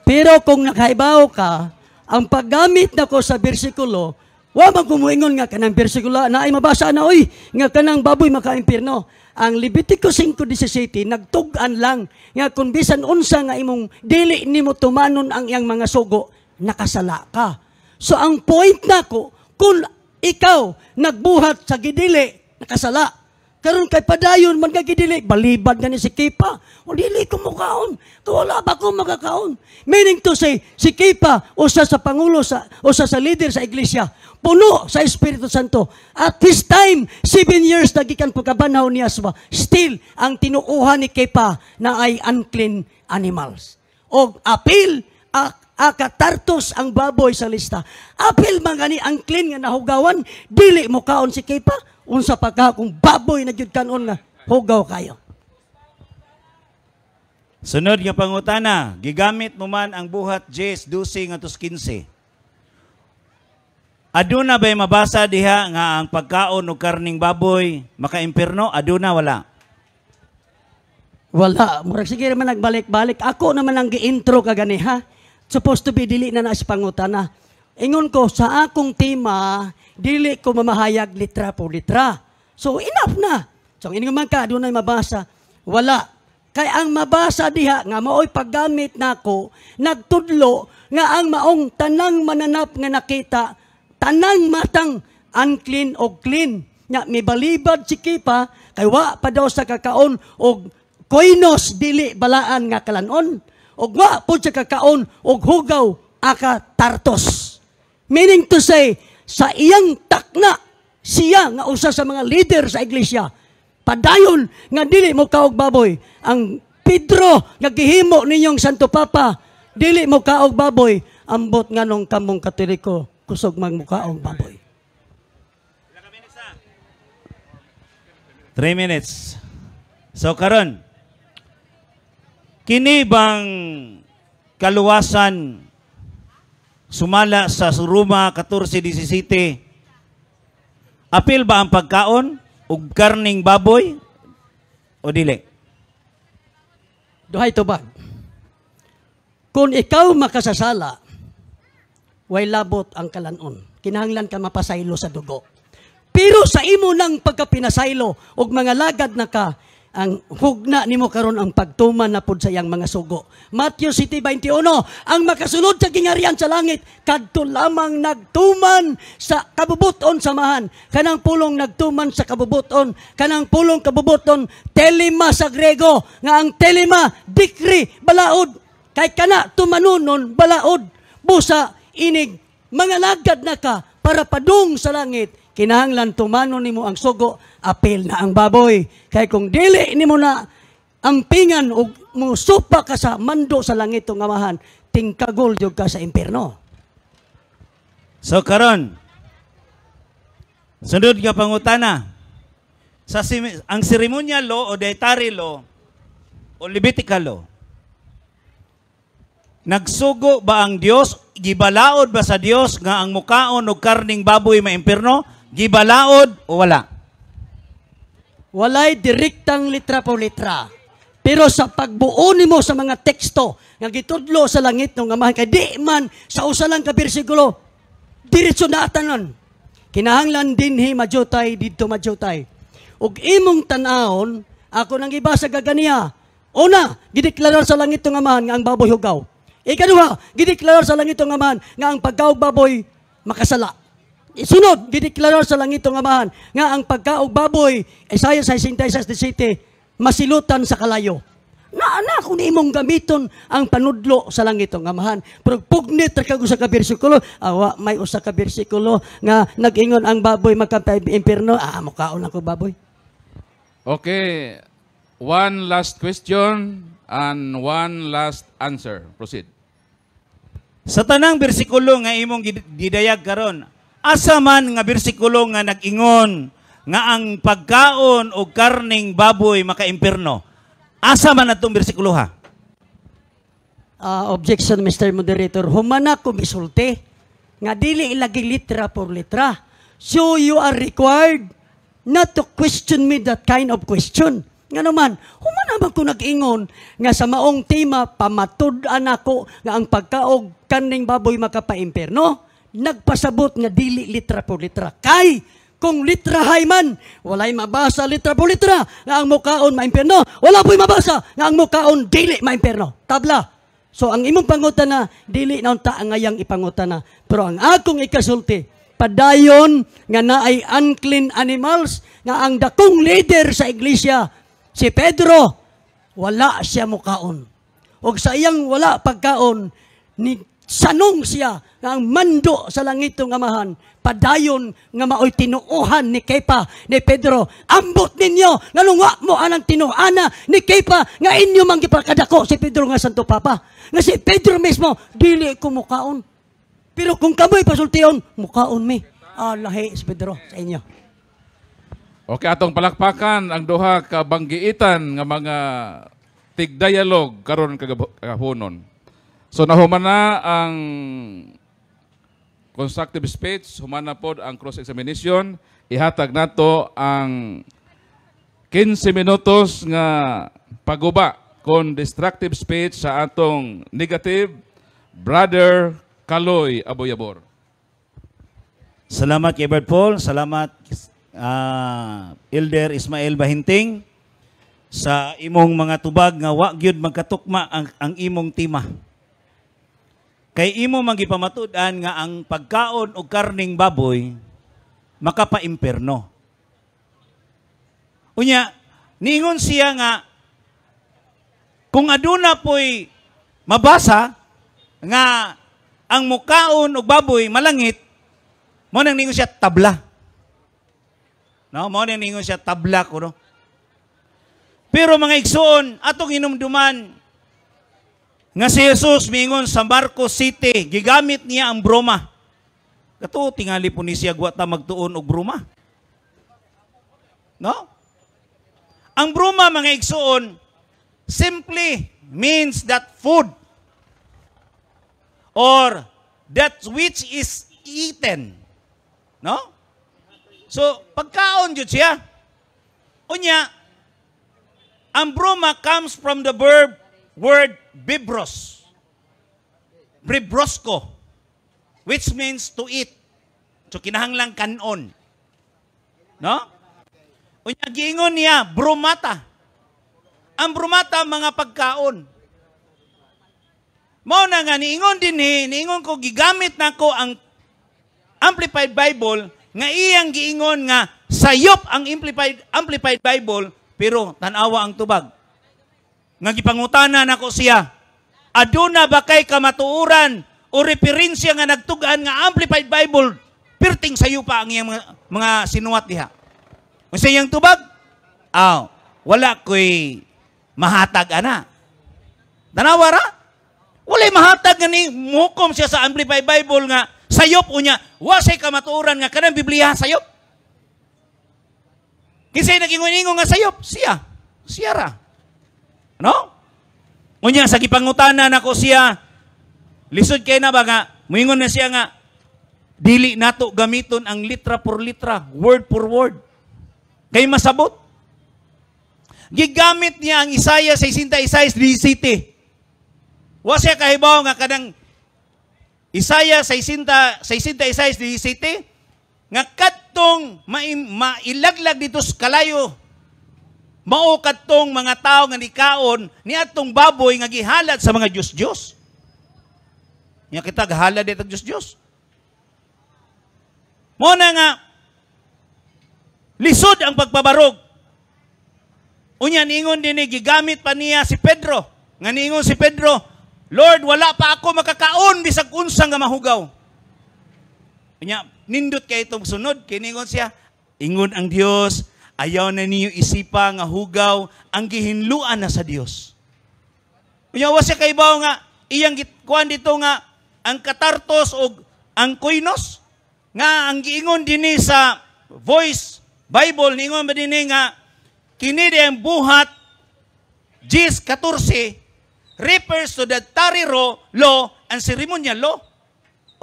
Pero kung nakaibaw ka, ang paggamit nako sa bersikulo, wa man kumuingon nga kanang bersikulo na ay mabasa na oy nga kanang baboy maka-impierno. Ang Levitico 5:17 nagtug-an lang nga kung bisan unsa nga imong dili nimo tumanon ang iyang mga sugo, nakasala ka. So ang point nako kung ikaw nagbuhat sa gidili, nakasala. Karon kay padayon man kay dili balibad nga ni si Kipa. O dili ko mukaon. Wala ba ko makakaon? Meaning to say, si Kipa usa sa pangulo usa sa leader sa iglesia, puno sa Espiritu Santo. At this time, 7 years na gikan pagkabanaw ni Aswa, still ang tinuuhan ni Kipa na ay unclean animals. O apil akatartos ang baboy sa lista. Apil man gani unclean nga nahugawan, dili mo kaon si Kipa. Unsa pa ka kung baboy na jud kanon nga hugaw kayo. Sunod nga pangutana, gigamit mo man ang buhat Jes 12 ngadto 15. Aduna ba'y mabasa diha nga ang pagkaon og karning baboy maka-impierno? Aduna wala. Wala. Murag sige naman nagbalik-balik. Ako naman ang gi-intro kagani ha. Supposed to be dili na si pangutana. Ingon ko sa akong tema, dili ko mamahayag litra po litra. So enough na. So ingon man ka adunay mabasa. Wala. Kay ang mabasa diha nga maoy paggamit nako nagtudlo nga ang maong tanang mananap nga nakita tanang matang unclean o clean. Nya may balibad si Kipa kay wa pa daw sa kakaon og koinos dili balaan nga kalanon. Og wa pud sa kakaon og hugaw aka tartos. Meaning to say, sa iyang takna, siya nga usa sa mga leader sa iglesia, padayon nga dili mo kaog baboy. Ang Pedro nga gihimo ninyong Santo Papa, dili mo kaog baboy. Ambot nga nung kamong Katoliko, kusog magmukaog baboy. 3 minutes. So karon, kini bang kaluwasan sumala sa Roma 14:17, apil ba ang pagkaon ug karning baboy o dili? Duhay tubag. Kung ikaw makasasala, way labot ang kalanon. Kinahanglan ka mapasaylo sa dugo. Pero sa imo nang pagkapinasaylo og mga lagad na ka, ang hugna nimo karon ang pagtuman na pud sa iyang mga sugo. Matthew 7:21, ang makasulod sa kingharian sa langit kadto lamang nagtuman sa kabubuton samahan. Kanang pulong nagtuman sa kabubuton, kanang pulong kabubuton telema sa Grego, nga ang telema dikri balaod. Kay kana tumanunon balaod busa inig mga lagad na ka para padung sa langit. Kinahanglan tumanon nimo ang sugo, apil na ang baboy. Kay kung dili nimo na ampingan o musupa ka sa mando sa langit ng amahan, tingkagol jud ka sa impierno. So karon, sunod nga pangutana, ang ceremonial law o dietary law o Levitical law, nagsugo ba ang Dios? Gibalaod ba sa Dios nga ang mukaon og karning baboy maimpierno? Gibalaod o wala? Walay direktang litra po litra. Pero sa pagbuo nimo sa mga teksto nga gitudlo sa langit ng amahan, kay di man sa usa lang ka bersikulo diretso na atanon. Kinahanglan dinhi majutay didto majutay. Ug imong tan-awon, ako nang ibasa gaganiya. Una, gideklara sa langit ng amahan nga ang baboy hugaw. Ikaduha, gideklara sa langit ng amahan nga ang pagkaog baboy makasala. Sunod, gideklara sa langit ng amahan nga ang pagkaog baboy, Isaiah 66:17, masilutan sa kalayo. Na kung imong gamiton ang panudlo sa langit ng amahan. Pero pugnit ka usa ka bersikulo, awa may usa ka bersikulo nga nag-ingon ang baboy magka-impierno, mukaon ako baboy. Okay. One last question and one last answer. Proceed. Sa tanang bersikulo nga imong gidayag karon, asa man nga bersikulo nga nag-ingon nga ang pagkaon o karning baboy maka-impierno? Asa man atong bersikulo ha? Objection, Mr. Moderator. Humana ko misulti nga dili ilagi litra por litra. So you are required not to question me that kind of question. Nga naman, humana man ko nag-ingon nga sa maong tema pamatud-an ako nga ang pagkaog karning baboy makapa-impierno. Nagpasabot nga dili litra por litra. Kay, kung litrahay man, walay mabasa litra por litra nga ang mukaon maimpierno. Wala po'y mabasa nga ang mukaon dili maimpierno. Tabla. So, ang imong pangutana, dili na unta ang ngayang ipangutana. Pero ang akong ikasulti, padayon nga naay unclean animals nga ang dakong leader sa iglesia si Pedro wala siya mukaon. Og sa iyang wala pagkaon ni sanong siya nga ang mando sa langitong amahan padayon nga maoy tinuohan ni Kepa ni Pedro. Ambot ninyo nga lunga mo anang tinuana ni Kepa nga inyo man gipakadako si Pedro nga Santo Papa. Nga si Pedro mismo dili ko mukaon. Pero kung kamoy pasultion mukaon mi. Lahi si Pedro sa inyo. Okay, atong palakpakan ang duha ka banggiitan nga mga tig-dialogue karon kagahunon. So nahuman na ang constructive speech, human na pod ang cross-examination, ihatag nato ang 15 minutos nga paguba kon destructive speech sa atong negative Brother Kaloy Aboyabor. Salamat kay Brad Paul, salamat Elder Ismael Bahinting sa imong mga tubag nga wa gyud magkatukma ang imong tema. Kay imo magipamatud-an nga ang pagkaon og karning baboy makapa-imperno. Unya, niingon siya nga kung aduna po'y mabasa nga ang mukaon og baboy malangit, mo nang ningon siya tabla. No, mo nang ningon siya tabla ko no. Pero mga igsoon, atong hinumduman nga si Jesus mingon sa Marcos City, gigamit niya ang broma. Kato tingali po ni siya gwata magtuon og broma. No? Ang broma mga igsoon simply means that food or that which is eaten. No? So, pagkaon jud siya. Unya, ang broma comes from the word bibros. Bibrosco, which means to eat. So, kinahanglang kanon. No? Unya, giingon niya, bromata. Ang bromata, mga pagkaon. Mao na nga, niingon din niingon ko, gigamit na ko ang Amplified Bible, nga iyang giingon nga, sayop ang Amplified Bible, pero tanawa ang tubag. Nga gipangutana nako siya, aduna ba kay kamatuuran o referensya nga nagtugan nga Amplified Bible, perting sayo pa ang iyang mga sinuwat diha. Kung sa iyang tubag, wala ko'y mahatag ana. Tanawa ra? Wala'y mahatag nga ni mukom siya sa Amplified Bible nga sayop unya, wasay kamatuuran nga kanang Biblia sayop. Kisay nagingon-ingon nga sayop, siya ra. No? Unya sa gipangutana nako siya, lisod kay na ba nga, muingon na siya nga, dili nato gamiton ang litra por litra, word for word. Kay masabot. Gigamit niya ang Isaiah 66:17. Wa siya kahibaw nga kanang Isaiah 66:17 nga kadtong mailaglag dito sa kalayo mao kadtong mga tao nga nikaon ni atong baboy nga gihalad sa mga Diyos-Diyos. Nya kita gahalad dito Diyos-Diyos. Mo na nga lisod ang pagpabarog. Unya niingon din gigamit pa niya si Pedro. Nga niingon si Pedro, Lord, wala pa ako makakaon bisag unsang nga mahugaw. Kanya, nindot kay itong sunod. Kiningon siya, ingon ang Diyos, ayaw na niyo isipa nga hugaw ang gihinluan na sa Diyos. Kanya, wa siya kaibaw nga, iyang kuan dito nga, ang katartos o ang koinos, nga ang giingon din sa Voice Bible, ningon ba din nga, kini ang buhat, Gis 14, refers to the Tari law and ceremonial law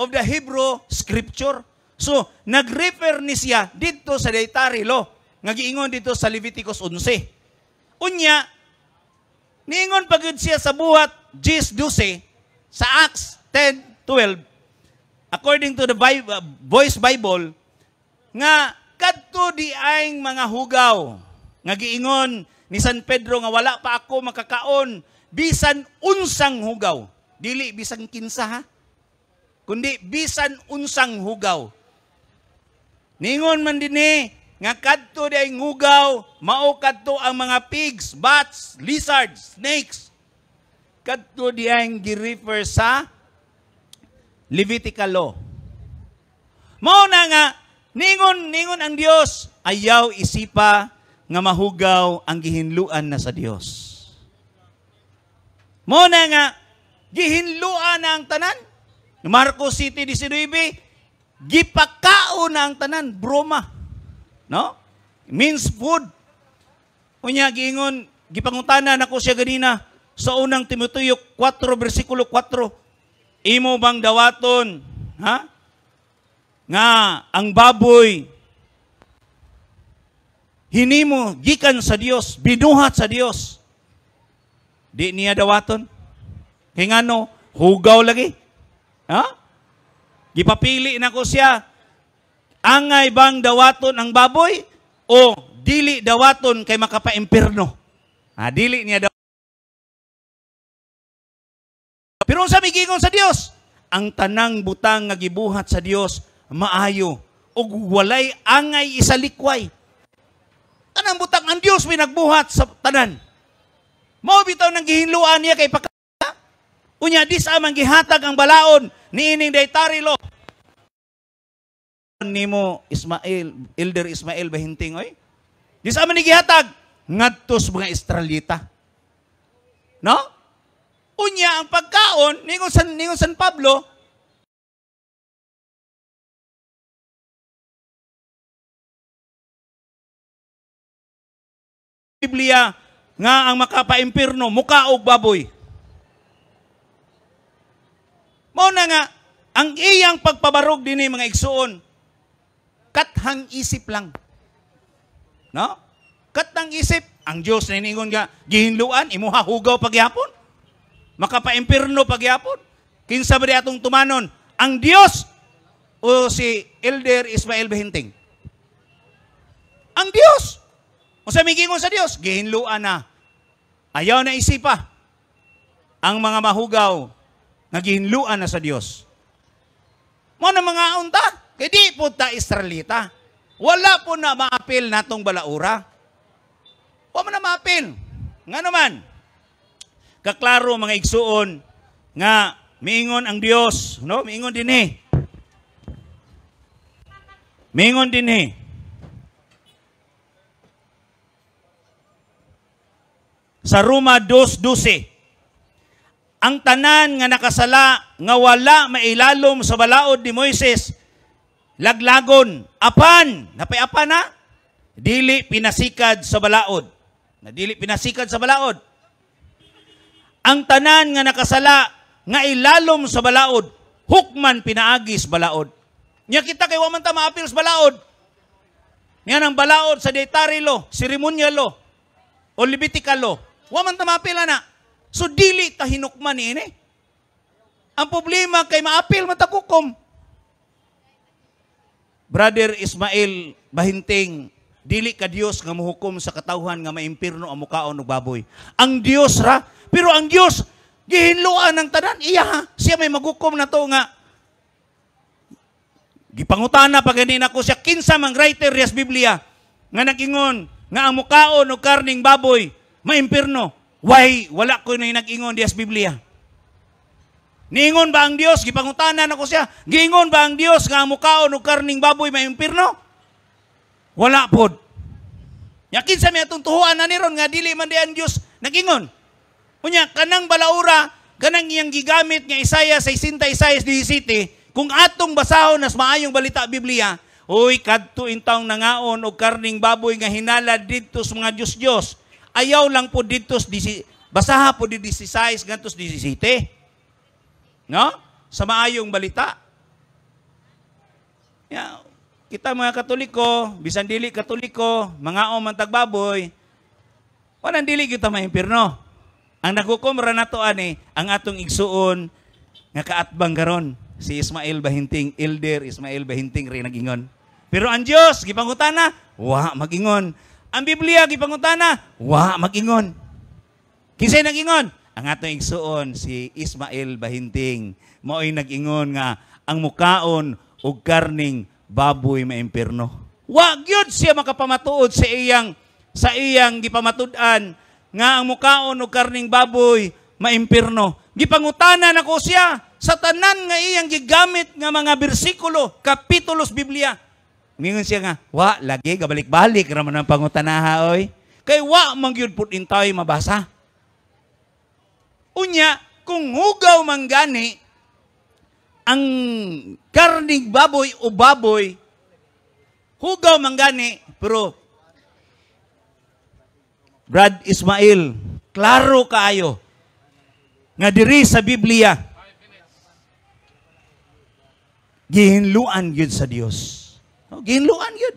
of the Hebrew scripture. So, nag-refer ni siya dito sa dietary law. Nga giingon dito sa Leviticus 11. Unya, niingon pagod siya sa buhat Gis 12 sa Acts 10:12. According to the Voice Bible, nga kadto di aing mga hugaw. Nga giingon ni San Pedro nga wala pa ako makakaon bisan unsang hugaw. Dili bisan kinsa ha? Kundi bisan unsang hugaw. Ningon man dinhi nga kadto di ay ngugaw, mao kadto ang mga pigs, bats, lizards, snakes. Kadto di ay gi-refer sa Levitical law. Mao na nga ningon ang Dios ayaw isipa nga mahugaw ang gihinluan na sa Dios. Mao na nga gihinluan na ang tanan. Marcos 7:19 gipakao na ang tanan, broma. No? Means food. Unya giingon, gipangutana nako siya ganina sa unang Timoteo 4:4. Imo bang dawaton, ha? Nga ang baboy hinimo gikan sa Dios, binuhat sa Dios. Di niya dawaton. Kay ngano, hugaw lagi. Ha? Gipapili na ko siya, angay bang dawaton ang baboy o dili dawaton kay makapa-impierno? Dili niya dawaton. Pero sa migingon sa Dios, ang tanang butang nga gibuhat sa Dios maayo ug walay angay isalikway. Tanang butang ang Dios may nagbuhat sa tanan. Mao bitaw nang gihinluan niya kay unya dis amang gihatag ang balaod niining dietary law. Nimo Elder Ismael Bahinting oy. Dis amang ni gihatag ngadtos mga Israelita. No? Unya ang pagkaon ningon San Pablo Biblia nga ang makapa-impierno muka og baboy. Mao na nga, ang iyang pagpabarog din mga igsuon, kathang isip lang. No? Kathang isip. Ang Diyos na iningon nga, gihinluan, imuha hugaw pagyapon. Makapa-impierno pagyapon. Kinsa ba di atong tumanon? Ang Diyos o si Elder Ismael Bahinting? Ang Diyos. Kung sa migingon sa Diyos, gihinluan na. Ayaw na isipa. Ang mga mahugaw, nagihinluan na sa Diyos. Mo na mga unta, kaya di po ta Israelita. Wala po na maapil natong balaura. Wala na maapil. Nga naman, kaklaro mga igsuon, nga miingon ang Diyos, no? Miingon din eh. Miingon din eh. Sa Roma 2:12, ang tanan nga nakasala nga wala mailalom sa balaod ni Moises laglagon apan napay-apan na dili pinasikad sa balaod. Na dili pinasikad sa balaod. Ang tanan nga nakasala nga ilalom sa balaod hukman pinaagis balaod. Nya kita kay wa man ta maapil sa balaod. Nya ang balaod sa dietary law, ceremonial law o Levitical law. Wa man ta maapil na. So, dili ta hinukman ini. Ang problema kay maapil matakukom. Brother Ismael Bahinting, dili ka Dios nga muhukom sa katawhan nga maimpirno ang mukaon og baboy. Ang Dios ra, pero ang Dios gihinluan ng tanan. Iya ha, siya may maghukom na to nga. Gipangutana pa ganina ko siya, kinsa mang writer yes Biblia, nga nagingon, nga ang mukaon og karning baboy, maimpirno. Why? Wala ko na nag-ingon dias Biblia. Niingon ba ang Dios? Gipangutanan ako siya. Giingon ba ang Dios nga mukaon og karning baboy may impierno? Wala pod. Yakin sa may atong tuhuan na niron nga dili man di ang Dios nag-ingon. Unya kanang balaura, kanang iyang gigamit nga Isaiah 60, Isaiah 17, kung atong basahon nas maayong balita Biblia, oy kadto intawng nangaon og karning baboy nga hinalad didto sa mga Dios. Ayaw lang po dito, basaha po dito 16, gantos 17. No? Sa maayong balita. Yeah. Kita mga Katoliko, bisan dili Katoliko, mga omantag baboy, walang dili kita maimpirno. Ang nagkukumra na to ani, ang atong igsuon, nga kaatbang karon si Ismael Bahinting, Elder Ismael Bahinting rin nagingon. Pero ang Diyos, gipangutana, wa magingon. Ang Biblia, gipangutana, wa mag-ingon. Kinsay nag-ingon? Ang atong igsuon, si Ismael Bahinting. Mao'y nag-ingon nga, ang mukaon og karning baboy maimpirno. Wa gyud siya makapamatuod sa iyang gipamatud-an nga ang mukaon og karning baboy maimpirno. Gipangutanan ako siya sa tanan nga iyang gigamit nga mga bersikulo, kapitulos Biblia. Mingon siya nga, wa lagi gabalik-balik ra man ang pangutanaha oy. Kay wa man gyud pud intay mabasa. Unya, kung hugaw man gani ang karning baboy o baboy, hugaw man gani, pero Brad Ismail, klaro kaayo nga diri sa Biblia gihinluan gyud sa Dios. Gihinluan gyud.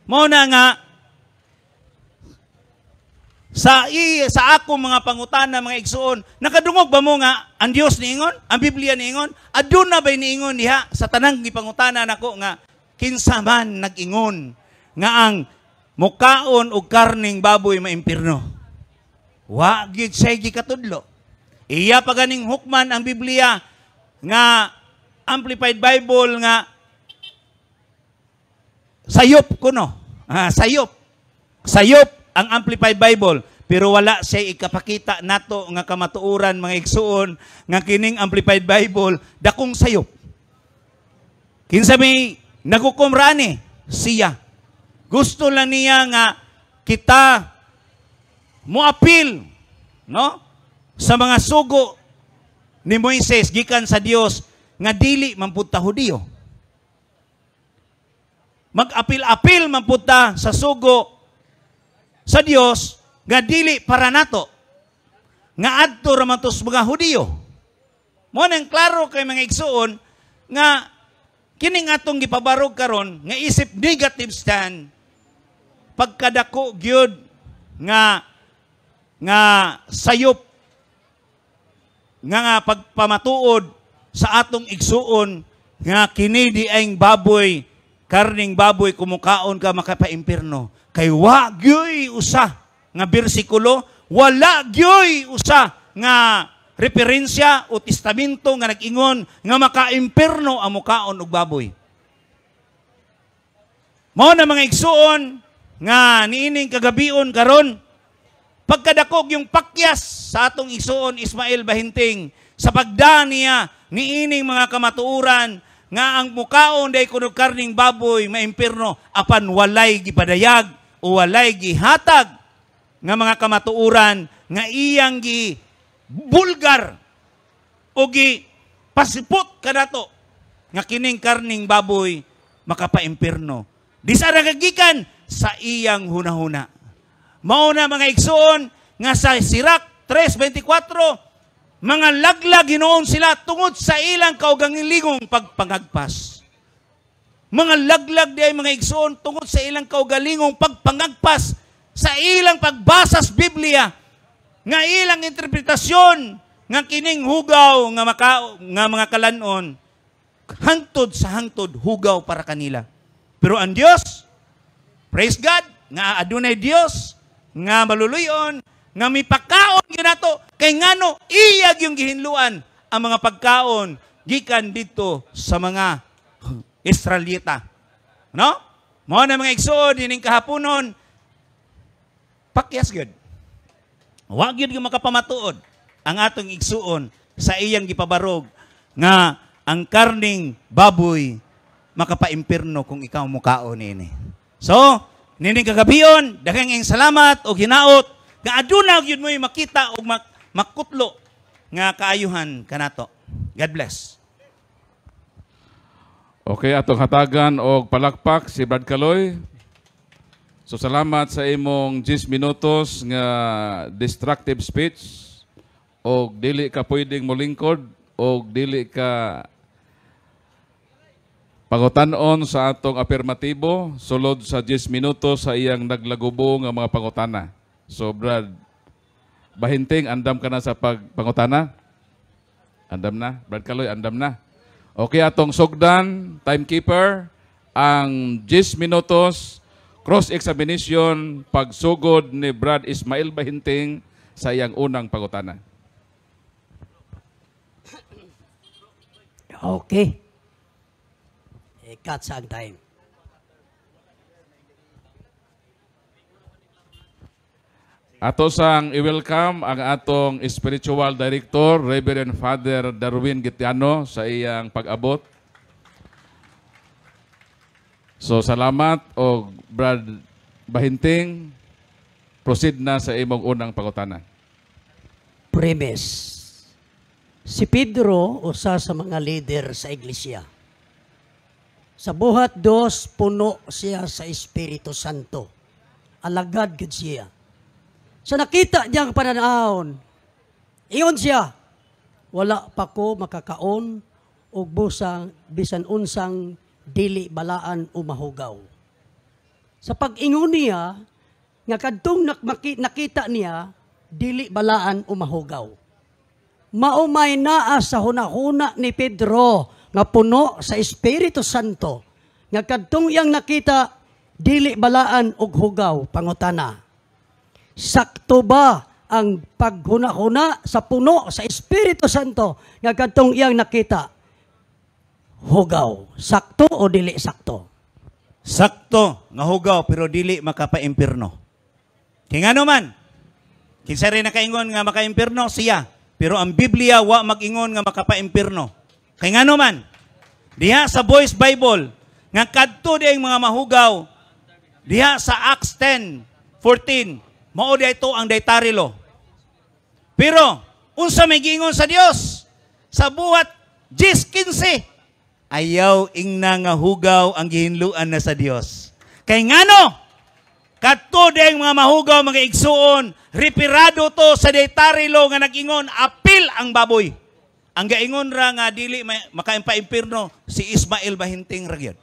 Mao na nga sa ako mga pangutana, mga igsuon, nakadungog ba mo nga ang Dios niingon, ang Biblia niingon, aduna bay niingon diha sa tanang gipangutana nako nga kinsa man nag-ingon nga ang mukaon og karning baboy maimpirno. Wa gyud say gikatudlo. Iya pa ganing hukman ang Biblia nga Amplified Bible nga sayop kuno. Sayop. Sayop ang Amplified Bible, pero wala siya ikapakita nato nga kamatuoran, mga igsuon, nga kining Amplified Bible dakong sayop. Kinsa may nagukumrani siya. Gusto lang niya nga kita muapil, no? Sa mga sugo ni Moises gikan sa Dios nga dili man pud ta Hudiyo. Mag-apil-apil man pud ta sa sugo sa Dios nga dili para nato. Nga adto ra man tos mga Hudiyo. Mo nang klaro kay mga igsuon nga kining atong gipabarog karon nga isip negative stand pagkadako gyud nga sayop nga pagpamatuod sa atong igsuon nga kini di aing baboy, karning baboy kumukaon ka makapaimpirno. Kay wa gyoy usa nga bersikulo, wala gyoy usa nga referensya o testamento nga nag-ingon nga makaimpirno ang mukaon og baboy. Mao na mga igsuon nga niining kagabion karon pagkadakog yung pakyas sa atong igsuon Ismael Bahinting sa pagda niya niining mga kamatuuran nga ang mukaon day kuno karning baboy maimpirno apan walay gipadayag o walay gihatag nga mga kamatuuran nga iyang gi bulgar o gi pasipot kanato nga kining karning baboy makapaimpirno. Di sa nagagikan sa iyang hunahuna. Mao na mga igsuon nga sa Sirach 3:24 mga laglag Ginoon sila tungod sa ilang kaugalingong pagpangagpas. Mga laglag di ay mga igsoon tungod sa ilang kaugalingong pagpangagpas sa ilang pagbasa sa Biblia nga ilang interpretasyon nga kining hugaw nga mga kalanon hangtod sa hangtod hugaw para kanila. Pero ang Dios, praise God, nga adunay Dios nga maluluyon nga may pagkaon ginato kay ngano iyag yung gihinluan ang mga pagkaon gikan dito sa mga Israelita. No? Mao na mga igsoon dining kahaponon pakyas gyud. Wa gyud yung makapamatuod ang atong igsuon sa iyang gipabarog nga ang karning baboy makapaimpirno kung ikaw mukaon ini. So, nining kagabion daghang ing salamat o hinaot nga aduna gyud mo makita og makutlo nga kaayuhan kanato. God bless. Okay, atong hatagan og palakpak si Brad Kaloy. So salamat sa imong 10 minutos nga destructive speech og dili ka pwedeng molingkod og dili ka pangutan-on sa atong afirmatibo sulod sa 10 minutos sa iyang naglagubo nga mga pangutana. So Brad Bahinting, andam ka na sa pangutana? Andam na? Brad Kaloy, andam na? Okay, atong sugdan, timekeeper, ang 10 minutos cross-examination pagsugod ni Brad Ismael Bahinting sa iyang unang pangutana. Okay. cut sa ang time. Ato sang i-welcome ang atong spiritual director, Reverend Father Darwin Gitiano sa iyang pag-abot. So salamat o Brad Bahinting, proceed na sa imong unang pangutanan. Premise. Si Pedro, usa sa mga leader sa iglesia. Sa buhat dos, puno siya sa Espiritu Santo. Alagad gid siya. Sa nakita niyang pananahon, iyon siya, wala pa ko makakaon o busang bisan unsang dili balaan o mahugaw. Sa pag-ingon niya, nga kadtong nakita niya, dili balaan o mahugaw. Maumay naa sa hunahuna ni Pedro nga puno sa Espiritu Santo, nga kadtong iyang nakita, dili balaan og hugaw, pangutana. Sakto ba ang paghuna-huna sa puno sa Espiritu Santo nga kadtong iyang nakita? Hugaw. Sakto o dili sakto? Sakto nga hugaw pero dili makapaimpirno. Kingano man, kinsa rin nakaingon nga makaimpirno siya, pero ang Biblia wa mag-ingon nga makapaimpirno. Kingano man, diha sa Boys Bible nga kadto diay mga mahugaw, diha sa Acts 10:14, mao di ito ang dietary law. Pero unsa may giingon sa Dios sa buhat 10:15, ayaw ingna nga hugaw ang gihinluan na sa Dios. Kay ngano? Kadto diay mga mahugaw mga igsuon, reparado to sa dietary law nga nag-ingon apil ang baboy. Ang gaingon ra nga dili makaimpirno si Ismael Bahinting ragyod.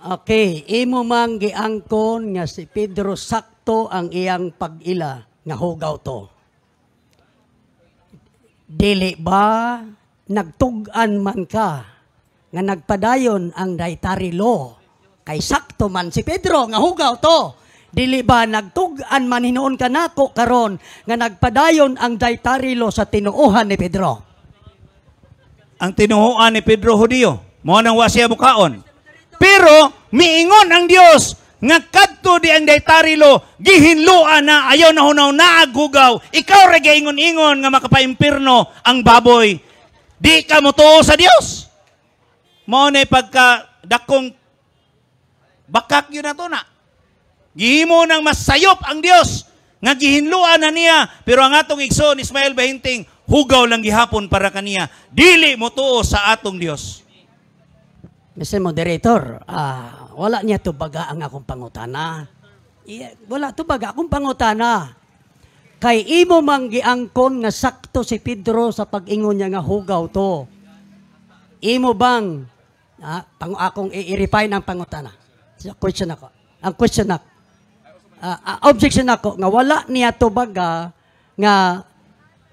Okay, imo mang giangkon nga si Pedro sakto ang iyang pag-ila nga hugaw to. Dili ba nagtug-an man ka nga nagpadayon ang dietary law kay sakto man si Pedro nga hugaw to? Dili ba nagtug-an man hinuon ka nako karon nga nagpadayon ang dietary law sa tinuohan ni Pedro? Ang tinuohan ni Pedro Hudiyo, mo nang wa siya mukaon. Pero miingon ang Dios nga kadto di ang dietary law gihinluan na ayaw na hunaw naaghugaw. Ikaw ra gaingon-ingon nga makapaimpirno ang baboy. Di ka motuo sa Dios. Mao na pagka dakong bakak yun na to na. Gihimo nang masayop ang Dios nga gihinluan na niya, pero ang atong igsoon Ismael Bahinting hugaw lang gihapon para kaniya. Dili motuo sa atong Dios. Mr. Moderator, wala niya to baga ang akong pangutana. Wala to baga akong pangutana. Kay imo mang giangkon nga sakto si Pedro sa pag-ingon niya nga hugaw to. Imo bang akong i-refine ang pangutana? Question ako. Ang question ako. Objection ako nga wala niya to baga nga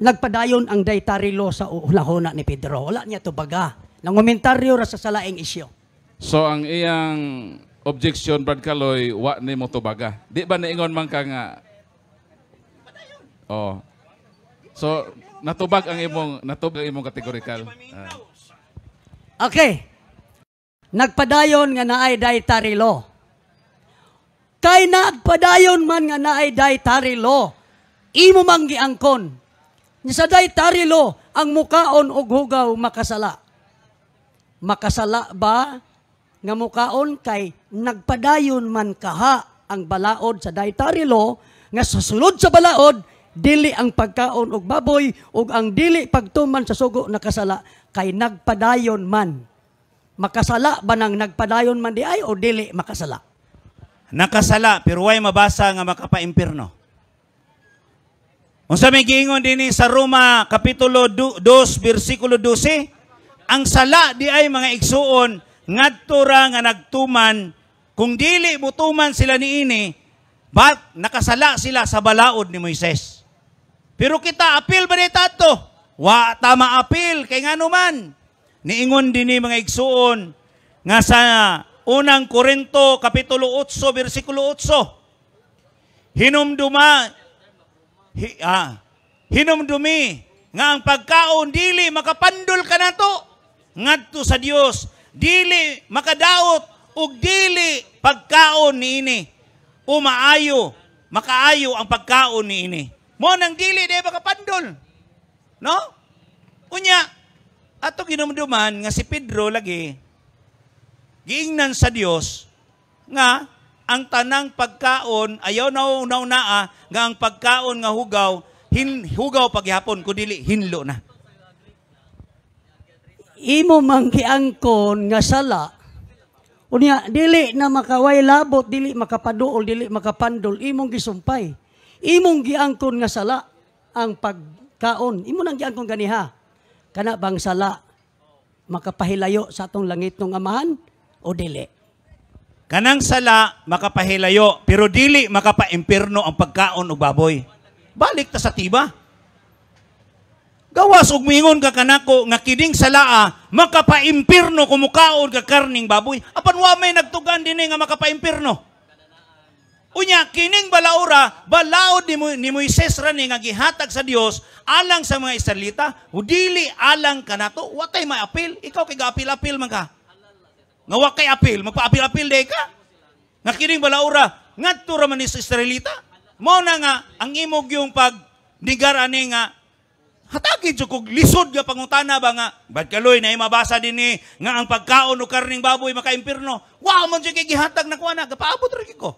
nagpadayon ang dietary law sa hulahuna ni Pedro. Wala niya to baga. Nangomentaryo ra sa salaing isyo. So ang iyang objection, Brad Kaloy, wa ni mo tubaga. Di ba naingon man ka nga? Oh. So natubag ang imong kategorikal. Okay. Nagpadayon nga naay dietary law. Kay nagpadayon man nga naay dietary law, imo mang giangkon. Sa dietary law, ang mukaon og hugaw makasala. Makasala ba nga mukaon kay nagpadayon man kaha ang balaod sa dietary law nga susunod sa balaod dili ang pagkaon og baboy ug ang dili pagtuman sa sugo nakasala kay nagpadayon man. Makasala ba nang nagpadayon man di ay o dili makasala? Nakasala pero way mabasa nga makapaimpirno. Unsa may giingon dinhi sa Roma kapitulo 2 bersikulo 12? Ang sala di ay mga igsuon ngadto ra nga nagtuman kung dili mutuman sila niini but nakasala sila sa balaod ni Moises. Pero kita apil ba dito ato? Wa tama apil kay ngano man. Niingon dinhi mga igsuon nga sa unang Korinto kapitulo 8 bersikulo 8. Hinumdumi nga ang pagkaon dili makapandol ka nato. ngadto sa Dios, dili makadaot ug dili pagkaon niini. Makaayo ang pagkaon niini. Mo nang dili di makapandol. No? Unya, ato ginumduman nga si Pedro lagi giingnan sa Dios nga ang tanang pagkaon ayaw na nga ang pagkaon nga hugaw paghapon kudili hinlo na. Imo manggiangkon nga sala. Unya dili na makaway labot, dili makapaduol, dili makapandol, imong gisumpay. Imong giangkon nga sala ang pagkaon. Imo nang giangkon ganiha. Kana bang sala makapahilayo sa atong langit ng Amahan o dili? Kanang sala makapahilayo pero dili makapaimpirno ang pagkaon og baboy. Balik ta sa tiba. Gawas og mingon ka kanako nga kining salaa makapaimpirno kumukaon ka karning baboy. Apan wa may nagtugan dinhi nga makapaimpirno. Unya kining balaura balaod ni Moises rani nga gihatag sa Dios alang sa mga Israelita, dili alang kanato. Wa tay maapil. Ikaw kay gaapil-apil man ka. Nga wa kay apil, magpa-apil-apil day ka. Nga kining balaura ngadto ra man ni sa Israelita. Mao na nga ang imog yung pagnigar ani nga hatagid jud kog lisod nga pangutana ba nga bad kaloy na mabasa dinhi nga ang pagkaon o karning baboy makaimpirno. Wow man jud kay gihatag na kuana gapaabot ra ko.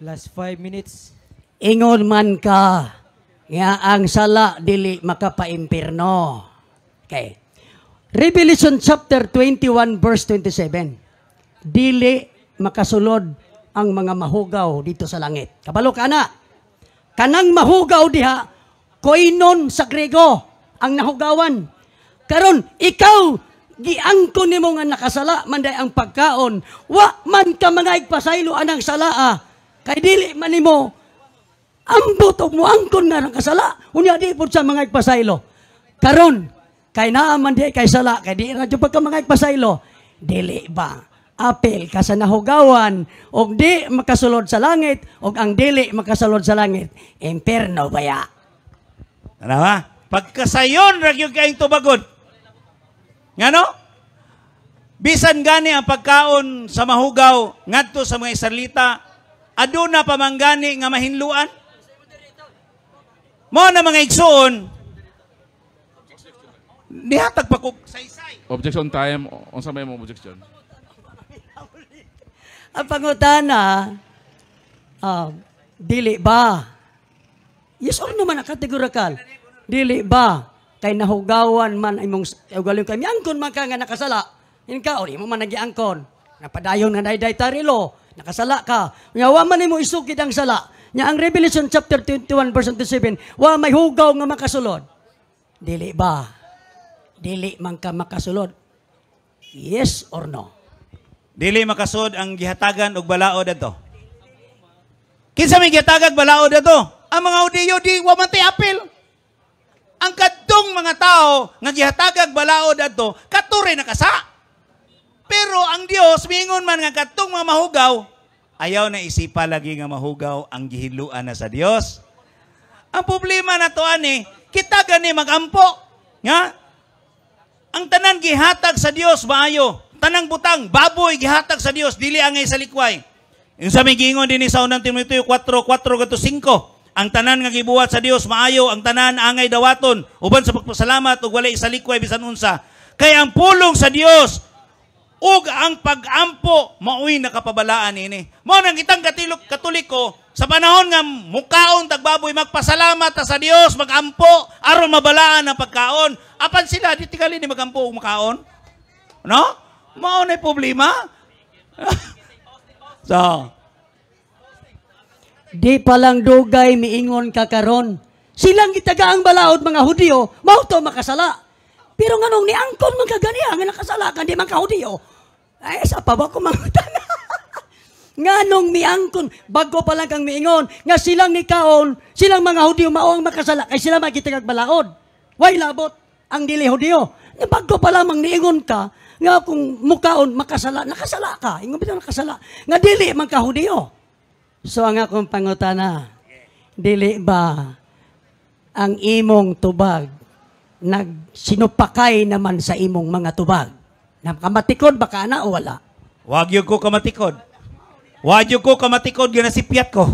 Last 5 minutes. Ingon man ka nga ang sala dili makapaimpirno. Okay. Revelation chapter 21 verse 27. Dili makasulod ang mga mahugaw dito sa langit. Kabalo ka na. Kanang mahugaw diha koinon sa Grego ang nahugawan. Karon ikaw giangkon nimo nga nakasala manday ang pagkaon. Wa man ka mga igpasaylo anang salaa. Kay dili man nimo ambot og mo angkon nga nakasala. Unya di pud sa mga igpasaylo. Karon kay naa man di kay sala kay di ra jud pagka mga igpasaylo. Dili ba apel ka sa nahugawan og di makasulod sa langit og ang dili makasulod sa langit imperno baya. Ano ba? Pagkasayon, ragyog kayong tubagod. Nga no? Bisan gani ang pagkaon sa mahugaw, ngadto sa mga Israelita, aduna pa man gani nga mahinluan. Mo na mga igsuon, dihatag pa kog saysay. Objection time. Unsa may mo objection? Ang pangutana, dili ba? Yes or no man ang kategorikal. Dili ba? Kay nahugawan man imong ugaling kay miangkon man ka nga nakasala. Inka ori mo man nagiangkon. Napadayon nga dayday tarilo, nakasala ka. Nya wa man nimo isugid ang sala. Nya ang Revelation chapter 21 verse 27, wa may hugaw nga makasulod. Dili ba? Dili man ka makasulod. Yes or no? Dili makasud ang gihatagan og balaod ato. Kinsa may gihatagag balaod ato? Ang mga Hudiyo di wa man tay apil. Ang kadtong mga tao nga gihatagag balaod adto kature na kasa. Pero ang Dios mingon man nga kadtong mga mahugaw ayaw na isipa lagi nga mahugaw ang gihiluan na sa Dios. Ang problema nato ani kita gani magampo nga ang tanan gihatag sa Dios maayo. Tanang butang baboy gihatag sa Dios dili angay sa likway. Yung sa may gingon din sa unang Timoteo 4:4-5. Ang tanan nga gibuhat sa Dios maayo, ang tanan angay dawaton, uban sa pagpasalamat ug walay isa likway bisan unsa. Kay ang pulong sa Dios ug ang pag-ampo maoy nakapabalaan ini. Mao nang kitang Katoliko sa panahon nga mukaon tagbaboy magpasalamat ta sa Dios, magampo aron mabalaan ang pagkaon. Apan sila di tigali ni magampo ug makaon. No? Mao nay problema. So, di palang dugay miingon ka karon. Silang gitaga ang balaod mga Hudiyo, mao to makasala. Pero nganong niangkon man kaganiya nga nakasala kan di man ka Hudiyo. Ay sa pa ba ko mangutana. Nganong miangkon bago pa lang kang miingon nga silang nikaon, silang mga Hudiyo mao ang makasala kay sila magitagag balaod. Way labot ang dili Hudiyo. Nga bago pa lamang niingon ka nga kung mukaon makasala, nakasala ka. Ingon bitaw nakasala. Nga dili man ka Hudiyo. So ang akong pangutana, dili ba ang imong tubag nagsinupakay naman sa imong mga tubag. Nakamatikod baka na o wala? Wag yung ko kamatikod. Wag yung ko kamatikod, ginasipyat ko.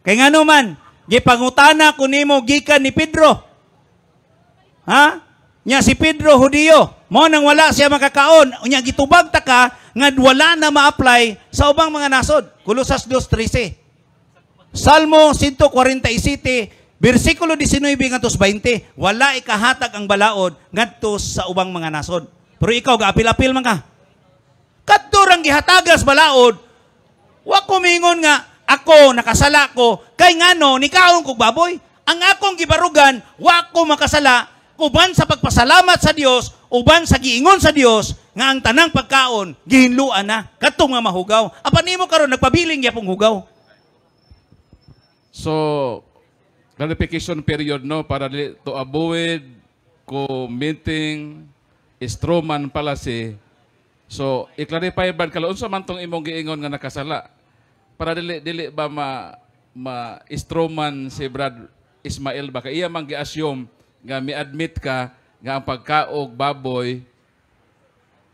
Kaya nga naman, gipangutana ko nimo gikan ni Pedro. Ha? Nya si Pedro, Hudiyo. Mo nang wala siya makakaon. Nya gitubag ta ka, nga wala na ma-apply sa ubang mga nasod. Kolosas 2:13. Salmo 147, versikulo 19 ngadto 20, wala ikahatag ang balaod ngadto sa ubang mga nasod. Pero ikaw gaapil-apil man ka. Kadto rang gihatagas balaod, wa ko mingon nga ako nakasala ko kay ngano nikaon kog baboy. Ang akong gibarugan, wa ko makasala uban sa pagpasalamat sa Dios, uban sa giingon sa Dios nga ang tanang pagkaon gihinluan na kadto nga mahugaw. Apan nimo karon nagpabiling gyapong hugaw. So, clarification period, no, para to avoid ko meeting strawman policy. So, i-clarify ba kala unsa man tong imong giingon nga nakasala? Para dili ba strawman si Brad Ismael baka iya man gi-assume nga mi-admit ka nga ang pagkaog baboy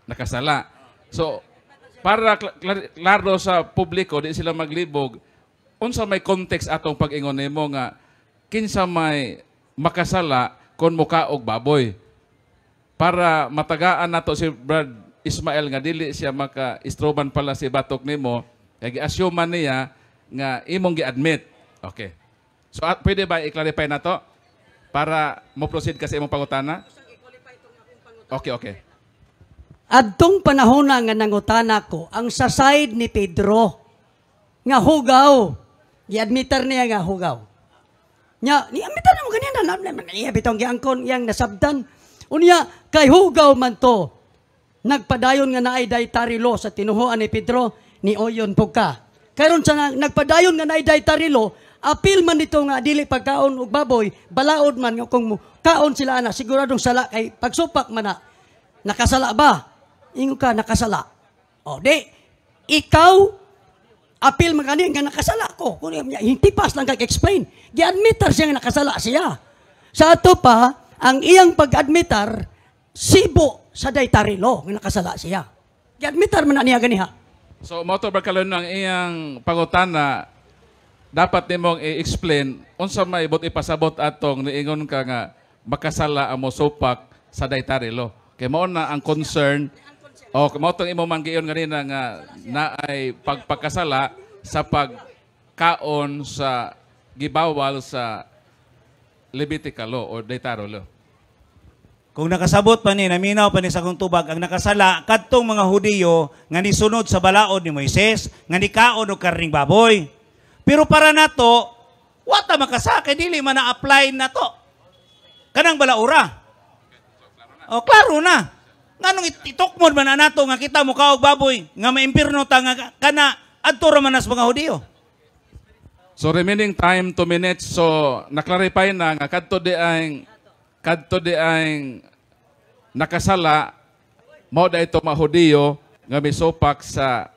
nakasala. So, para klaro sa publiko di sila maglibog, unsa may context atong pag-ingon nimo nga kinsa may makasala kon mukaog baboy para matagaan nato si Brad Ismael nga dili siya maka-istroban pala si batok nimo kay gi-assume man niya nga imong gi-admit. Okay. So pwede ba i-clarify nato para mo proceed ka sa imong pangutana? Okay. Adtong panahon nga nangutana ko, ang sa side ni Pedro nga hugaw. Gi-admitar niya nga hugaw. Nya, ni-admitar na mo ganyan na bitong giangkon yang nasabdan. Unya, kay hugaw man to. Nagpadayon nga naay dietary law sa tinuhuan ni Pedro, ni Oyon Pugka. Karon sa nagpadayon nga naay dietary law, apil man dito nga dili pagkaon og baboy, balaod man nga kung kaon sila ana, siguradong sala kay pagsupak man na. Nakasala ba? Ingon ka nakasala. O di, ikaw apil magani nga nakasala ko. Kung hintipas lang kag-explain. Gi-admitar siya nga nakasala siya. Sa ato pa, ang iyang pag-admitar, sibo sa dietary law nga nakasala siya. Gi-admitar man na niya ganiha. So, moto barkalon ang iyang pangutana, dapat nimong i-explain unsa may ibot ipasabot atong niingon ka nga makasala ang mosupak sa dietary law. Kay mao na ang concern o mao tong imo man giyon ganina nga naay pagpakasala sa pagkaon sa gibawal sa Levitical law or dietary law. Kung nakasabot pa ni, naminaw pa ni sa kong tubag, ang nakasala, kadtong mga Hudiyo, nga nisunod sa balaod ni Moises, nga nikaon o karning baboy. Pero para nato, wata makasakay, dili man na-apply na to. Kanang balaura. O, klaro na. Nganong itukmod man na nato, nga kita mo kaog baboy, nga maimpirno ta, nga kana, adto raman nas mga Hudiyo. So remaining time 2 minutes. So naklarify na nga kadto di ang nakasala mao da ito mga Hudiyo nga misupak sa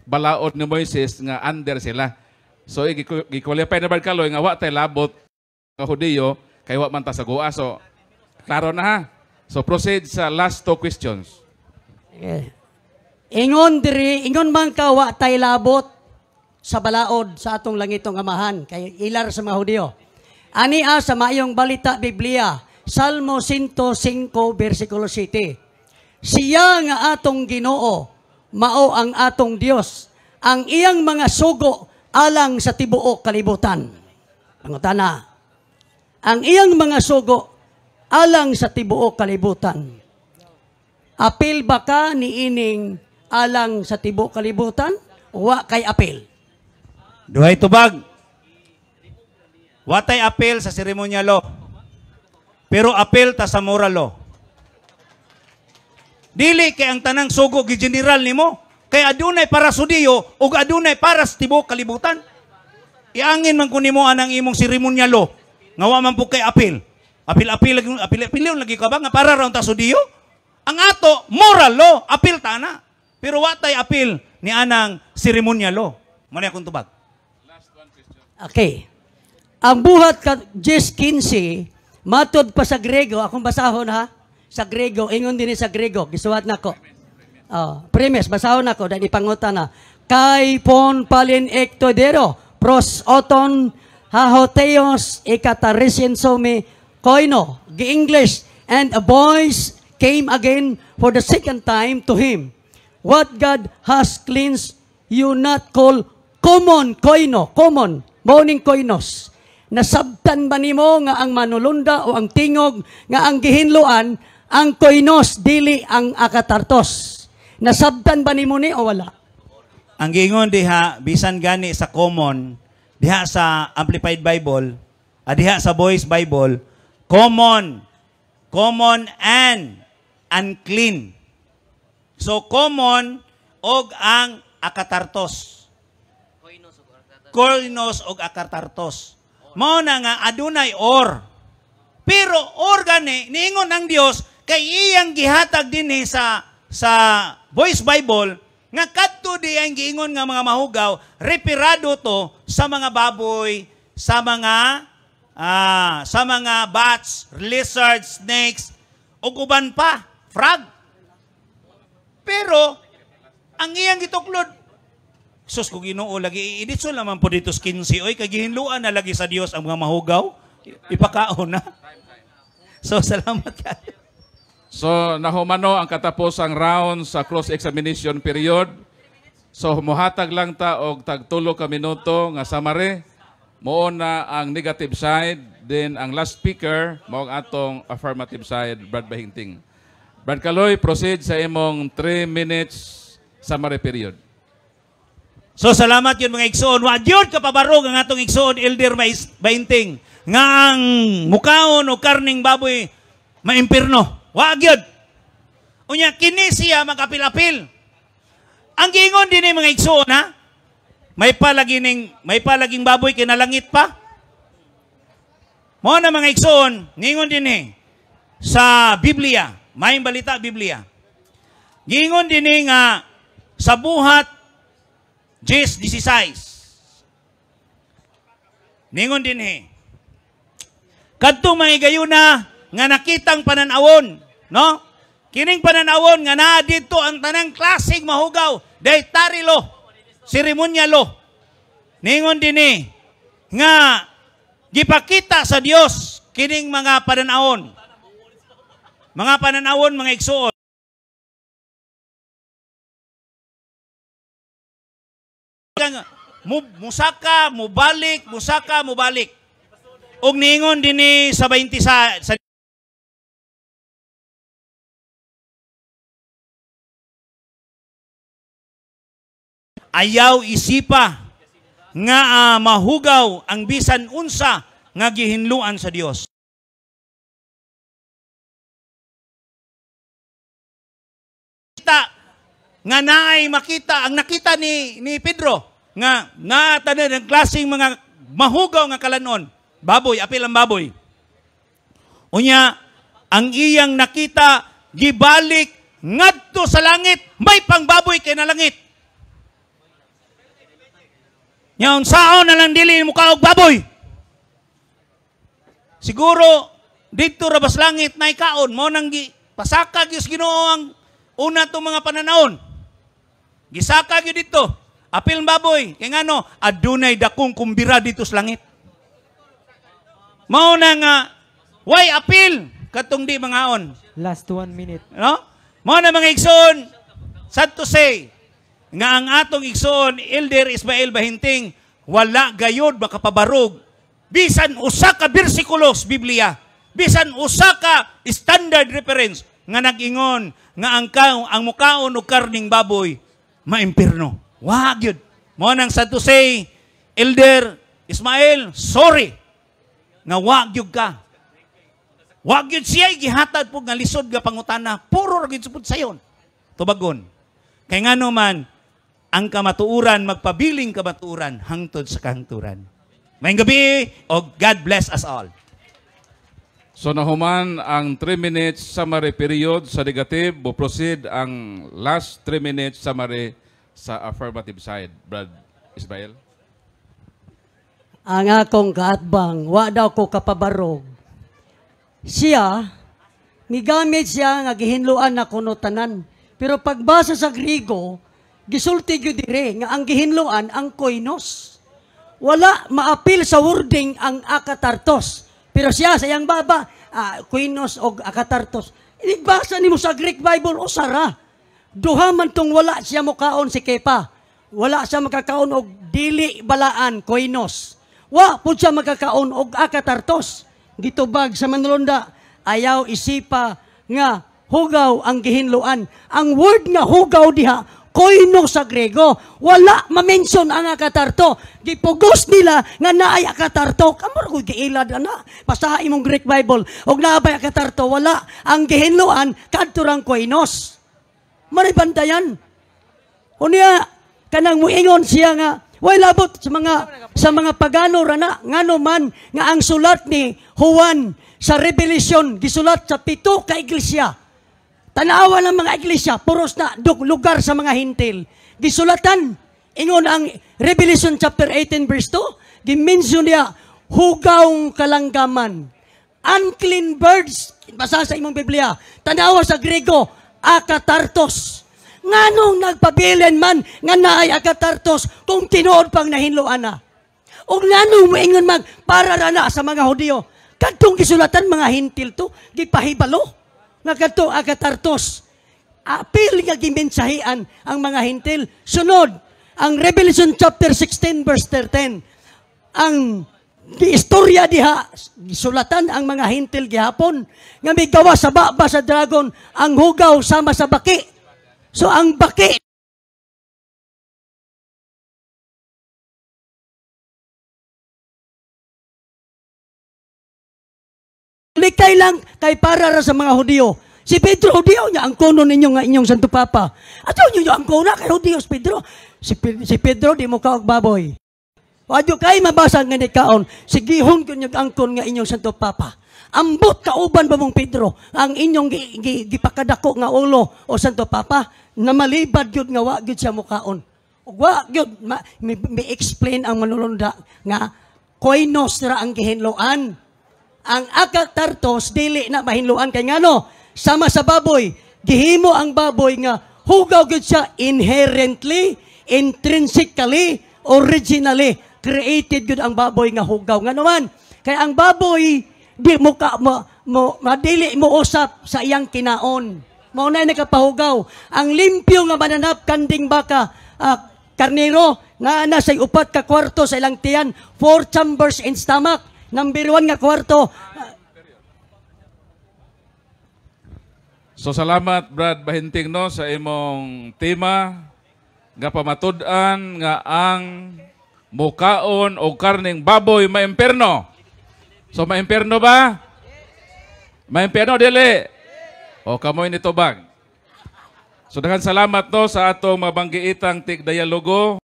balaod ni Moises nga under sila. So i-qualify na barkaloy nga wa tay labot nga Hudiyo kay wa man ta sa gua. So klaro na ha. So proceed sa last 2 questions. Ingon man ka wa tay labot sa balaod sa atong langitong amahan kay ilar sa mga Hudiyo. Ania sa maayong balita Biblia, Salmo 105 versikulo 7. Siya nga atong Ginoo, mao ang atong Dios, ang iyang mga sugo alang sa tibuok kalibutan. Pangutana, ang iyang mga sugo alang sa tibuok kalibutan. Apil ba ka ni ining alang sa tibuok kalibutan? Wa kay apil. Duhay tubag. Watay apel sa ceremonial law. Pero apel ta sa moral law. Dili kay ang tanang sugo gi general nimo, kay adunay para sa Hudiyo ug adunay para sa tibuok kalibutan. Iangin man kun nimo anang imong ceremonial law, nga wa man po kay apel. Apil lagi ka ba nga para raon ta sa Hudiyo? Ang ato moral law, apil ta na. Pero watay apil ni anang ceremonial law. Muna akong tubag. Okay. Ang buhat ka 10:15, Matod pa sa Grego, akong basahon ha. Sa Grego, ingon din sa Grego, gisuwat nako. Premise, basahon nako dan ipangutan na. Kai pon palin ektodero, pros oton hahoteos ikatarisin somi koino, gi-English, and a voice came again for the second time to him. What God has cleansed, you not call common koino, common, morning koinos. Nasabtan ba nimo nga ang manulunda o ang tingog nga ang gihinluan, ang koinos, dili ang akatartos? Nasabtan ba nimo ni o wala? Ang giingon diha, bisan gani sa common, diha sa Amplified Bible, diha sa Voice Bible, common and unclean. So common og ang akatartos. Koinos og akatartos. Mao na nga adunay or. Pero or gani niingon ang Dios kay iyang gihatag dinhi sa Voice Bible nga kadto di ang giingon nga mga mahugaw, reperado to sa mga baboy, sa mga bats, lizards, snakes, ug uban pa, frog. Pero ang iyang gituklod, sus ko Ginoo lagi iditso naman po dito 15 oy kay gihinluan na lagi sa Dios ang mga mahugaw, ipakaon na. So salamat kayo. So, nahumano ang katapusang round sa cross-examination period. So, muhatag lang ta og tagtulo ka minuto nga summary. Moona ang negative side, then ang last speaker, mao ang atong affirmative side, Brad Bahinting. Brad Kaloy, proceed sa imong 3 minutes summary period. So, salamat yun mga igsoon. Wa yun kapabarog ang atong igsoon, Elder Bahinting. Nga ang mukaon o karning baboy, maimpirno. Wag yun. Unya, kini siya magapil-apil. Ang giingon din mga igsoon, ha? May palaging baboy kinalangit pa. Mo na mga igsoon, giingon din sa Biblia, may balita Biblia. Giingon din nga sa buhat 10:16. Giingon din kadto mga gayuna nga nakitang pananawon, no? Kining pananawon nga naa dito ang tanang klaseng mahugaw, dietary law, ceremonial law. Ningon din nga gipakita sa Dios kining mga pananawon. Mga pananawon mga igsoon. Musaka, mubalik. Og ningon din sa 20 sa ayaw isipa nga mahugaw ang bisan unsa nga gihinluan sa Dios. Nga naay makita ang nakita ni Pedro nga tanan ang klaseng mga mahugaw nga kalanon, baboy, apil ang baboy. Unya ang iyang nakita gibalik ngadto sa langit, may pangbaboy kay na langit. Nyaon saon na lang dili mo kaog baboy. Siguro dito rabas langit na ikaon mo nang pasaka gyud Ginoo ang una tong mga pananaon. Gisaka gyud dito. Apil baboy kay ngano adunay dakong kumbira dito sa langit. Mao na nga why apil katong di mangaon. Last 1 minute. No? Mao na mga igsoon sad to say nga ang atong igsoon, Elder Ismael Bahinting, wala gayod makapabarog. Bisan usa ka bersikulos Biblia, bisan usa ka standard reference nga nag-ingon nga ang mukaon og karning baboy maimpirno. Wag yun. Mo nang sad to say, Elder Ismael, sorry nga wag yun ka. Wag yun siya gihatag po nga lisod nga pangutana, puro ra gyud supud sayon. Tubagon. Kay ngano man ang kamatuuran, magpabiling kamatuuran, hangtod sa kahangturan. Mayong gabi, o God bless us all. So nahuman ang 3 minutes summary period sa negative, proceed ang last 3 minutes summary sa affirmative side. Brad Ismael. Ang akong kaatbang, wa daw ko kapabarog. siya, migamit siya nga gihinluan na kuno tanan. Pero pagbasa sa Griego, gisulti gyud dire nga ang gihinluan ang koinos. Wala maapil sa wording ang akatartos. Pero siya sa iyang baba, koinos o akatartos. Igbasa nimo sa Greek Bible o sara. Duha man tong wala siya mukaon si Kepa. Wala siya makakaon og dili balaan koinos. Wa pud siya makakaon og akatartos. Gitubag sa manulunda, ayaw isipa nga hugaw ang gihinluan. Ang word nga hugaw diha, koinos sa Grego. Wala ma-mention ang akatarto. Gipugos nila nga naay akatarto. Kamar ko giilad ana. Basaha imong Greek Bible. Og naabay akatarto, wala. Ang gihinluan kadto rang koinos. Maribantayan. Unya kanang muingon siya nga way labot sa mga pagano rana ngano man nga ang sulat ni Juan sa Revelation gisulat sa 7 ka iglesia. Tanawa ng mga iglesia puros na lugar sa mga hintil. Gisulatan ingon ang Revelation chapter 18 verse 2 gimension niya hugawng kalanggaman. Unclean birds, basa sa imong Biblia. Tanawa sa Grego akatartos. Nganong nagpabilin man nga naay akatartos kung tinuod pang nahinluan na. O nganong moingon man para rana sa mga Hudiyo. Kadtong gisulatan mga hintil to, gipahibalo. Nga kadtong akatartos. Apil nga gimensahian ang mga hintil. Sunod, ang Revelation chapter 16 verse 13. Ang istorya diha, gisulatan ang mga hintil gihapon. Nga may gawa sa baba sa dragon, ang hugaw sama sa baki. So ang baki likay lang kay para ra sa mga Hudiyo. Si Pedro Hudiyo niya ang kono ninyo nga inyong Santo Papa. Ato niyo ang kono kay Hudiyo si Pedro. Si Pedro di mo kaog baboy. Wadyo kay mabasa nga ni kaon. Sigihon ko niyo ang kon nga inyong Santo Papa. Ambot kauban ba mong Pedro ang inyong gipakadako nga ulo o Santo Papa na malibad gyud nga wa gyud siya mukaon. Ug wa gyud may explain ang manulunda nga koinos ra ang gihinluan. Ang akatartos dili na mahinluan kay ngano sama sa baboy. Gihimo ang baboy nga hugaw gyud siya inherently, intrinsically, originally created gyud ang baboy nga hugaw. Ngano man kay ang baboy di mo madili mo usap sa iyang kinaon. Mao na nakapahugaw. Ang limpyo nga mananap kanding baka, karnero nga nasay 4 ka kwarto sa ilang tiyan, 4 chambers in stomach. Number 1 nga kwarto. So salamat Brad Bahinting no sa imong tema nga pamatud-an nga ang mukaon o karning baboy maimperno. So maimperno ba? Maimperno dili. O kamoy nito bag. So daghang salamat no sa atong mabanggiitang tig dialogo